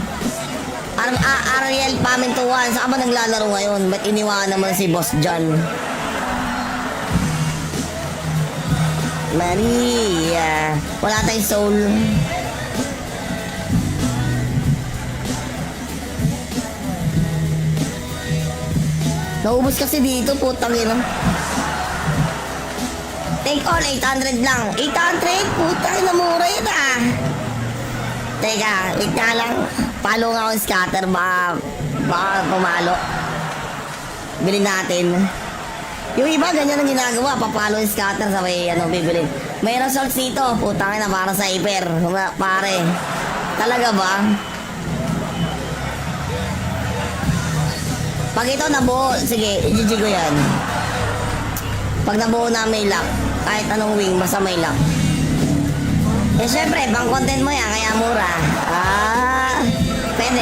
Ariel Pamintuan, saan ba naglalaro ngayon? Ba't iniwanan naman si Boss John? Maria, wala tayong soul. Naubos kasi dito, putang ina. Take all, 800 lang. 800? Putang ina, mura yun ah. Teka, wait nga lang. Palo nga akong scatter, baka pumalo. Bilhin natin. Yung iba, ganyan ang ginagawa. Papalo yung scatter, sabay bibilin. May results dito, putang ina, para sa hyper. Pare, talaga ba? Pag ito nabuo, sige, i-GG ko yan. Pag nabuo na may lock, kahit anong wing, basta may lock. Eh syempre, pang content mo yan, kaya mura. Pwede.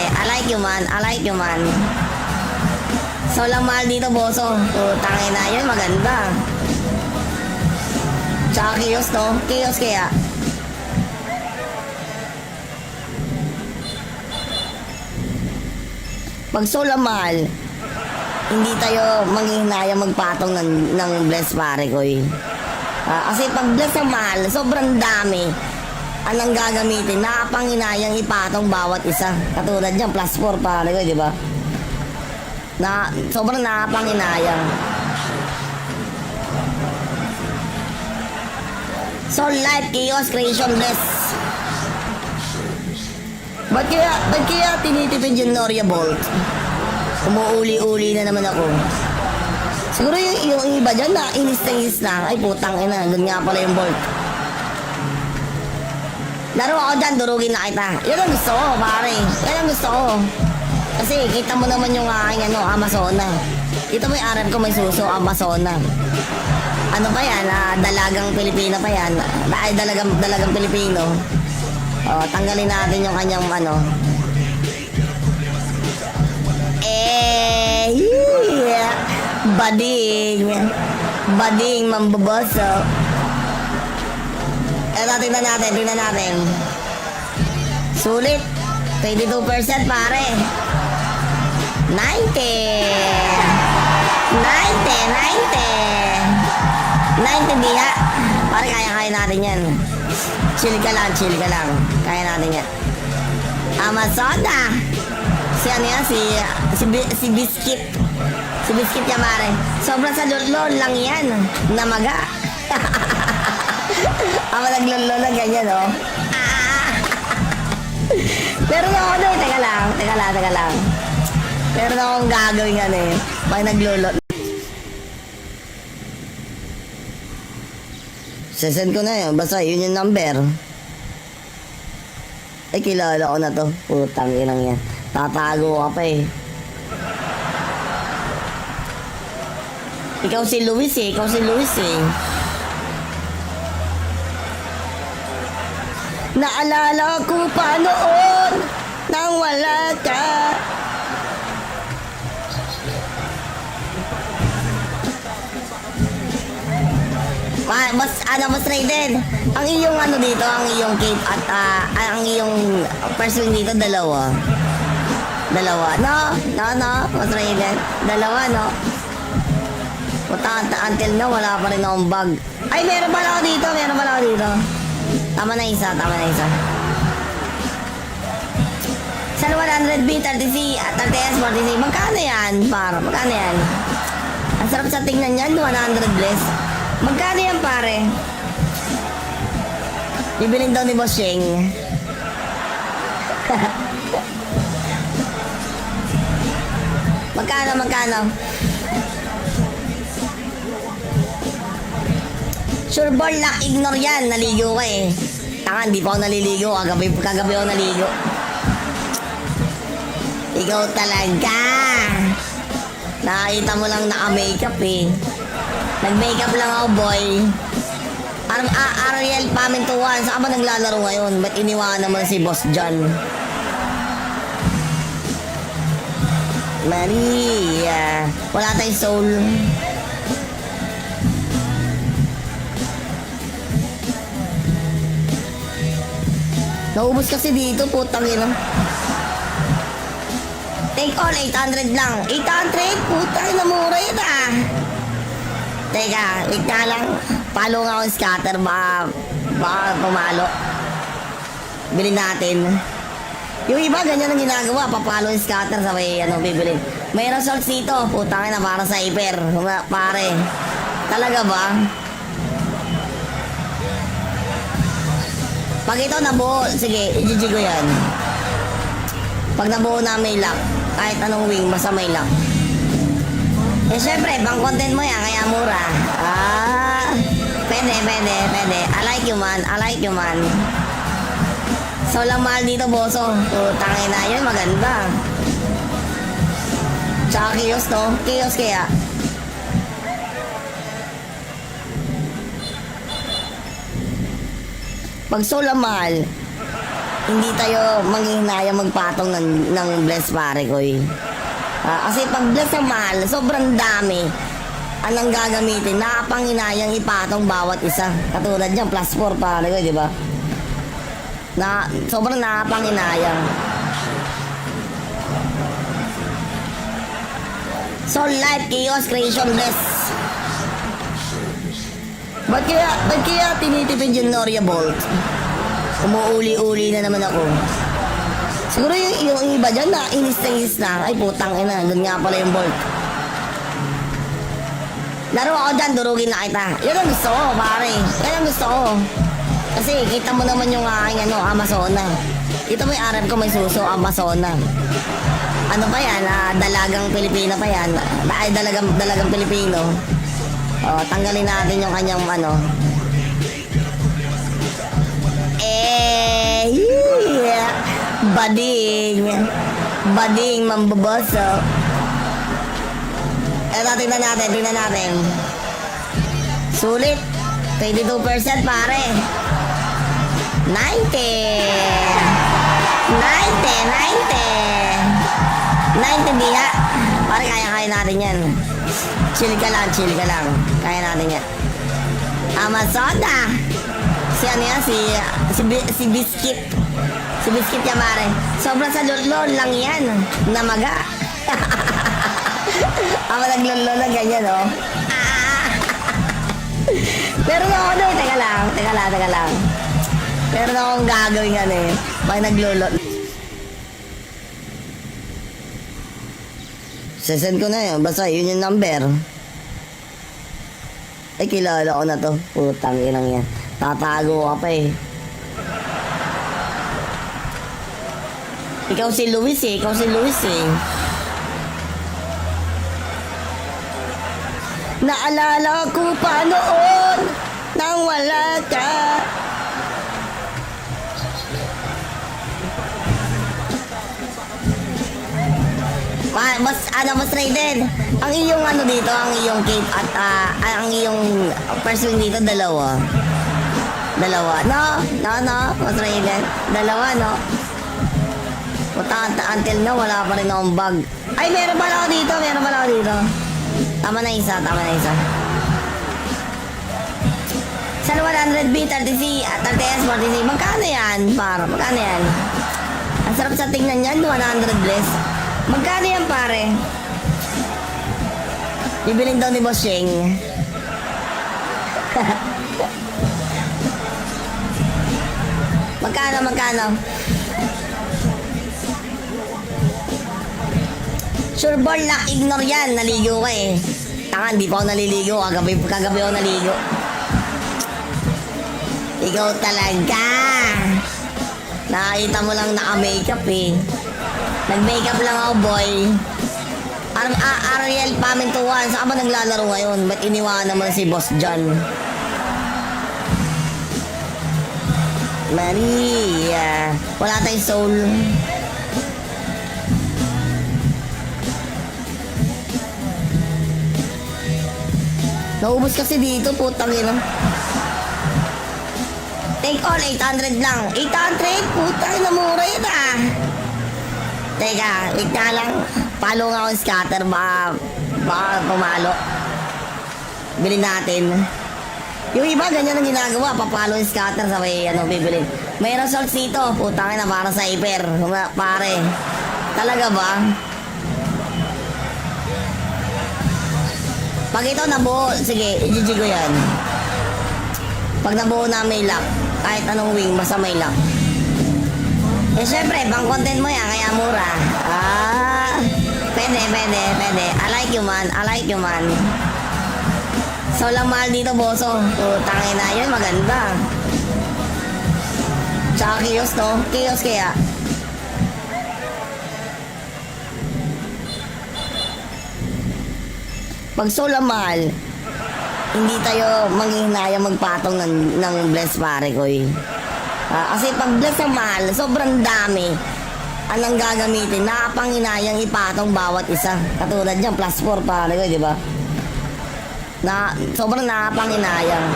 I like you man. So lang mahal dito, boso. Tangin na yun, maganda. Tsaka chaos, no? Chaos kaya. Pag sola mahal, hindi tayo manghihinayang magpatong ng bless pare ko eh. Kasi pag bless ang mahal, sobrang dami. Anong gagamitin? Nakapanginayang ipatong bawat isa. Katulad dyan, +4 pare ko, di ba? Sobrang nakapanginayang. Soul Life, Chaos, Creation, Bless. Ba't kaya tinitipid yung Noria Bolt? Umuuli-uli na naman ako. Siguro yung iba dyan na inis na. Ay putang ina, doon nga pala yung Bolt. Laro ako dyan, durugin na kita. Yan ang gusto ko, pare. Yan ang gusto ko. Kasi kita mo naman yung aking Amazona. Ito may Arab ko, may suso, Amazona. Ano pa yan? Dalagang Pilipina pa yan. Ay, dalagang Pilipino. Tanggalin natin yung kanyang yeah. Bading. Bading mambaboso. Eto, tingnan natin. Sulit. 22% pare. 90. 90 diha. Pare, kaya natin yan. Chill ka lang. Kaya natin yan. Amazona. Si ano yan? Si Biscuit. Si Biscuit yan, pare. Sobrang sa lulol lang yan. Namaga. Ama naglulol lang ganyan, oh. Pero ako doon, teka lang. Pero akong gagawin ano eh. Pag naglulol. Sesend ko na yun. Basta yun yung number. Ay, kilala ko na to. Putang inang yan. Tatago ka pa eh. Ikaw si Luis eh. Naalala ko pa noon nang wala ka. Mas Raiden, ang iyong ano dito, ang iyong cape at ang iyong person dito, dalawa. No, Mas Raiden. Dalawa, no? Until na, wala pa rin akong bag. Ay, meron pala ako dito. Tama na isa. Sa 100B, 30C, 30S, 40C, magkano yan? Magkano yan? Ang sarap sa tingnan yan, 100 bless. Magkano yan, pare? Bibilin daw ni Boss Sheng. Magkano? Sure ball lang, ignore yan. Naligo ka eh. Tanga, hindi pa ako naliligo. Kagabi ako naligo. Ikaw talaga. Nakita mo lang naka-makeup eh. Nag-makeup lang ako, boy. Ariel Pamintuan, saan ba naglalaro ngayon? Ba't iniwanan naman si Boss John? Maria. Wala tayong soul. Naubos kasi dito, putang ina. Take all, 800 lang. 800? Putang ina, mura yun ah. Teka, wait nga lang. Follow nga akong scatter, baka pumalo. Bilhin natin. Yung iba, ganyan ang ginagawa. Papalo yung scatter sa may bibilin. May results dito. Putang ina, para sa hyper. Pare. Talaga ba? Pag ito nabuo, sige, i-GG ko yan. Pag nabuo na may lock, kahit anong wing, basta may lock. Eh syempre, pang content mo yan, kaya mura. Pwede. I like you man. So lang mahal dito, boso. Tangin na yun, maganda. Tsaka kiosk, no? Kiosk kaya. Pag sola mahal, hindi tayo manghihinayang magpatong ng bless pare ko eh. Kasi pag bless ang mahal, sobrang dami. Anong gagamitin? Nakapanginayang ipatong bawat isa. Katulad niyan, +4 pare ko, di ba? Sobrang nakapanginayang. Soul Life, Chaos, Creation, Bless. Ba't kaya tinitipid yung Noria Bolt? Umuuli-uli na naman ako. Siguro yung iba dyan na inis na. Ay putang ina, doon nga pala yung Bolt. Laro ako dyan, durugin na kita. Yan ang gusto ko, pare. Yan ang gusto ko. Kasi kita mo naman yung aking Amazona. Kita mo yung RF ko, may suso, Amazona. Ano pa yan? Dalagang Pilipina pa yan. Ay, dalagang Pilipino. Tanggalin natin yung kanyang yeah. Bading mambaboso. Eto, tingnan natin. Sulit. 22% pare. 90 diha. Pare, kaya natin yan. Chill ka lang, chill ka lang. Kaya natin yan. Amazoda. Si ano yan, si Biscuit. Si Biscuit yan, pare. Sobrang sa lolo lang yan. Namaga. Ama naglolo lang ganyan, oh. Pero ako na, teka lang. Pero na akong gagawin yan eh. Pag naglolo. Sesend ko na yun. Basta yun yung number. Ay, kilala ko na to. Putang inang yan. Tatago ka pa eh. Ikaw si Luis eh. Naalala ko pa noon nang wala ka. Mas Raiden, ang iyong ano dito, ang iyong cape at ang iyong person dito, dalawa. No, Mas Raiden. Dalawa, no? Until na, wala pa rin akong bag. Ay, meron pala ako dito. Tama na isa. Sa 100B, 30C, 30S, 40C, magkano yan? Magkano yan? Ang sarap sa tingnan yan, 100 bless. Magkano yan, pare? Bibilin daw ni Boss Sheng. Magkano? Sure ball na ignore yan. Naligo ka eh. Tanga, hindi pa ako naliligo. Kagabi ako naligo. Ikaw talaga. Nakakita mo lang naka-makeup eh. Nag-makeup lang ako, boy. Ariel Pamintuan. Saan ba naglalaro ngayon? Ba't iniwanan mo si Boss John? Maria. Wala tayong soul. Naubos kasi dito, putang ina. Take all, 800 lang. 800? Putang ina, mura yun ah. Teka, wait nga lang. Palo nga akong scatter, baka pumalo. Bilhin natin. Yung iba, ganyan ang ginagawa. Papalo yung scatter sa may bibilin. May results dito. Putang ina, para sa hyper. Pare. Talaga ba? Pag ito nabuo, sige, i-GG ko yan. Pag nabuo na may lock, kahit anong wing, basta may lock. Eh syempre, pang content mo yan, kaya mura. Pwede. I like you man. So lang mahal dito, boso. Tangin na yun, maganda. Tsaka kiosk to, kiosk kaya. Pag sola mahal, hindi tayo manghihinayang magpatong ng bless, pare ko eh. Kasi pag bless ang mahal, sobrang dami anong gagamitin. Nakapanginayang ipatong bawat isa. Katulad dyan, +4 pare ko, di ba? Sobrang nakapanginayang.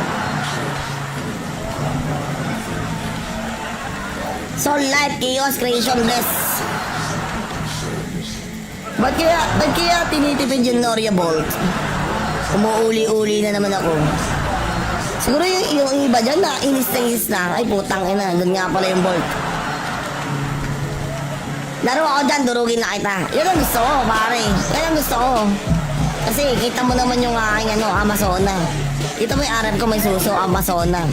Soul Life, Chaos, Creation, Bless. Ba't kaya tinitipid yung Noria Bolt? Umuuli-uli na naman ako. Siguro yung iba dyan na inis na. Ay putang ina, doon nga pala yung Bolt. Laro ako dyan, durugin na kita. Yan ang gusto ko, pare. Yan ang gusto ko. Kasi kita mo naman yung aking Amazona. Kita mo yung RF ko, may suso, Amazona.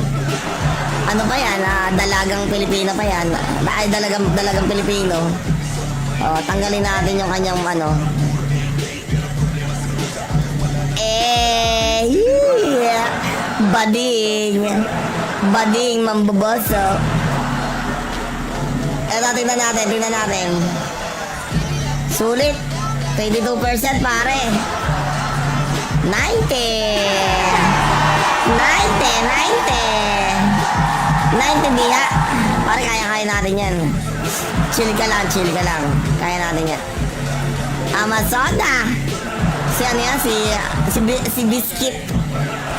Ano pa yan? Dalagang Pilipino pa yan. Ay, dalagang Pilipino. Tanggalin natin yung kanyang yeah. Bading mamboboso. Eto, tingnan natin. Sulit. 22% pare. 90 diha. Pare, kaya natin yan. Chill ka lang. Kaya natin yan. Amazoda. Si ano yan? Si Biscuit.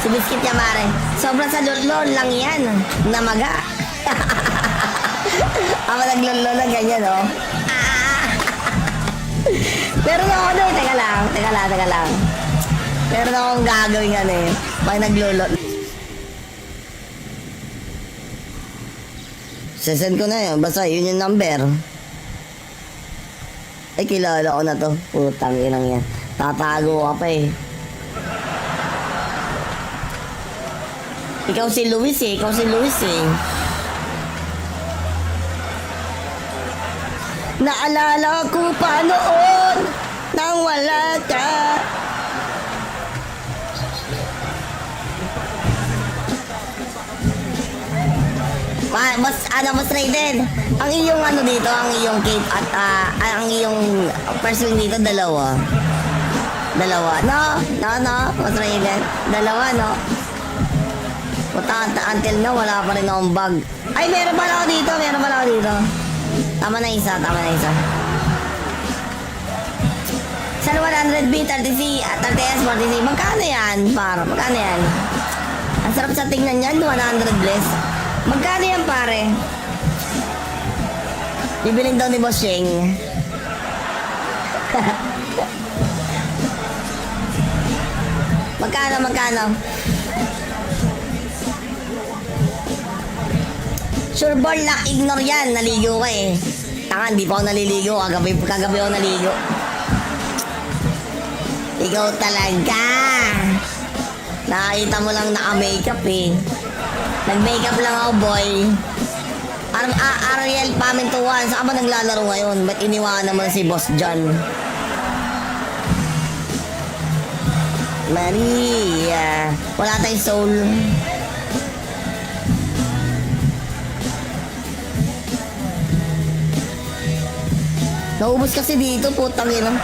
Si Biscuit yan, pare. Sobrang sa lolo lang yan. Namaga. Ama naglolo lang ganyan, oh. Meron ako ano eh. Teka lang. Meron akong gagawin ano eh. Pag naglulot. Sesend ko na yun. Basta yun yung number. Ay, kilala ko na to. Putang inang yan. Tatago ka pa eh. Ikaw si Luis eh. Naalala ko pa noon nang wala ka. Mas Raiden, ang iyong ano dito, ang iyong cape at ang iyong person dito, dalawa. No, Mas Raiden. Dalawa, no? Until na, wala pa rin akong bag. Ay, meron pala ako dito. Tama na isa. Sa 100B, 30C, 30S, 40C, magkano yan? Magkano yan? Ang sarap sa tingnan yan, 100 bless. Magkano yan, pare? Bibiling daw ni Boss Sheng. Magkano? Sure ball na ignore yan, naligo ka eh. Tanga, hindi pa ako naliligo, kagabi ako naligo. Ikaw talaga. Nakakita mo lang naka-makeup eh. Nag-makeup lang ako, boy. Ariel Pamintuan, saan ba naglalaro ngayon? Ba't iniwanan naman si Boss John? Maria, wala tayong soul. Naubos kasi dito, putang ina.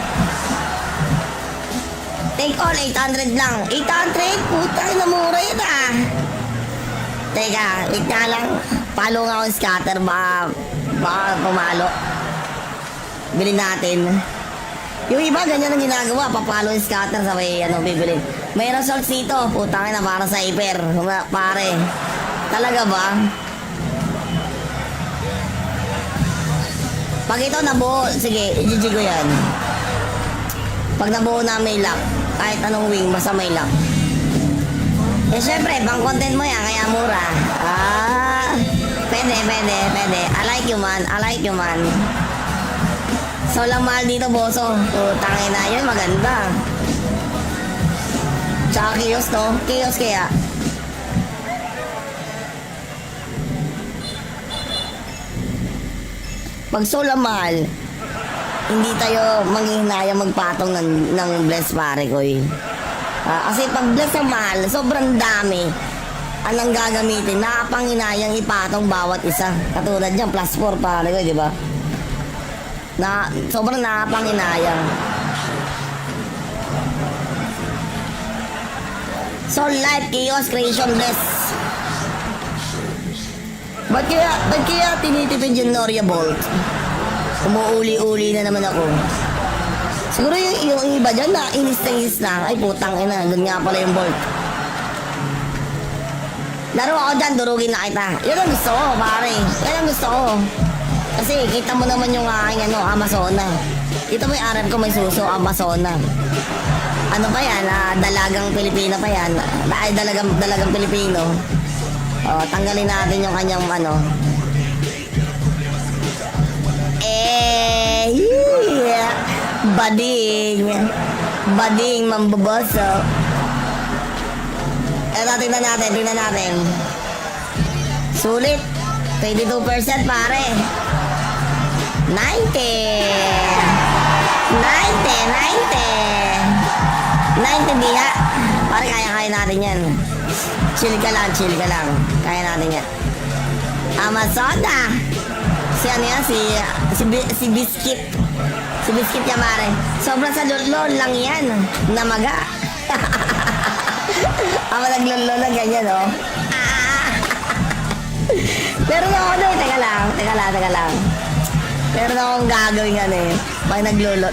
Take all, 800 lang. 800? Putang ina, mura yun ah. Teka, wait nga lang. Palo nga akong scatter, baka pumalo. Bilhin natin. Yung iba, ganyan ang ginagawa. Papalo yung scatter, sabay bibili. May results dito. Putang ina, para sa hyper. Pare. Talaga ba? Pag ito nabuo, sige, i-GG ko yan. Pag nabuo na may lock, kahit anong wing, basta may lock. Eh syempre, pang content mo yan, kaya mura. Pwede. I like you man. So lang mahal dito, boso. Tangin na yun, maganda. Tsaka kiosk, no? Kiosk kaya. Pag sola mahal, hindi tayo manghihinayang magpatong ng bless pare ko eh. Kasi pag bless ang mahal, sobrang dami. Anong gagamitin? Nakapanginayang ipatong bawat isa. Katulad dyan, +4 pare ko, di ba? Sobrang nakapanginayang. Soul Life, Chaos, Creation, Bless. Ba't kaya tinitipid yung Noria Bolt? Umuuli-uli na naman ako. Siguro yung iba dyan na inis na. Ay putang ina, doon nga pala yung Bolt. Laro ako dyan, durugin na kita. Yan ang gusto ko, pare. Yan ang gusto ko. Kasi kita mo naman yung aking Amazona. Ito mo yung RF ko, may suso, Amazona. Ano pa yan? Dalagang Pilipina pa yan. Ay, dalagang Pilipino. Tanggalin natin yung kanyang yeah. Bading mambaboso. Tingnan natin. Sulit. 22% pare. 90 diha. Pare, kaya natin yan. Chill ka lang. Kaya natin yan. Amazona. Si Biscuit. Si Biscuit yan, pare. Sobrang sa lulol lang yan. Namaga. Ama naglulol lang ganyan, oh. Pero ako doon, teka lang. Pero akong gagawin pag naglulol.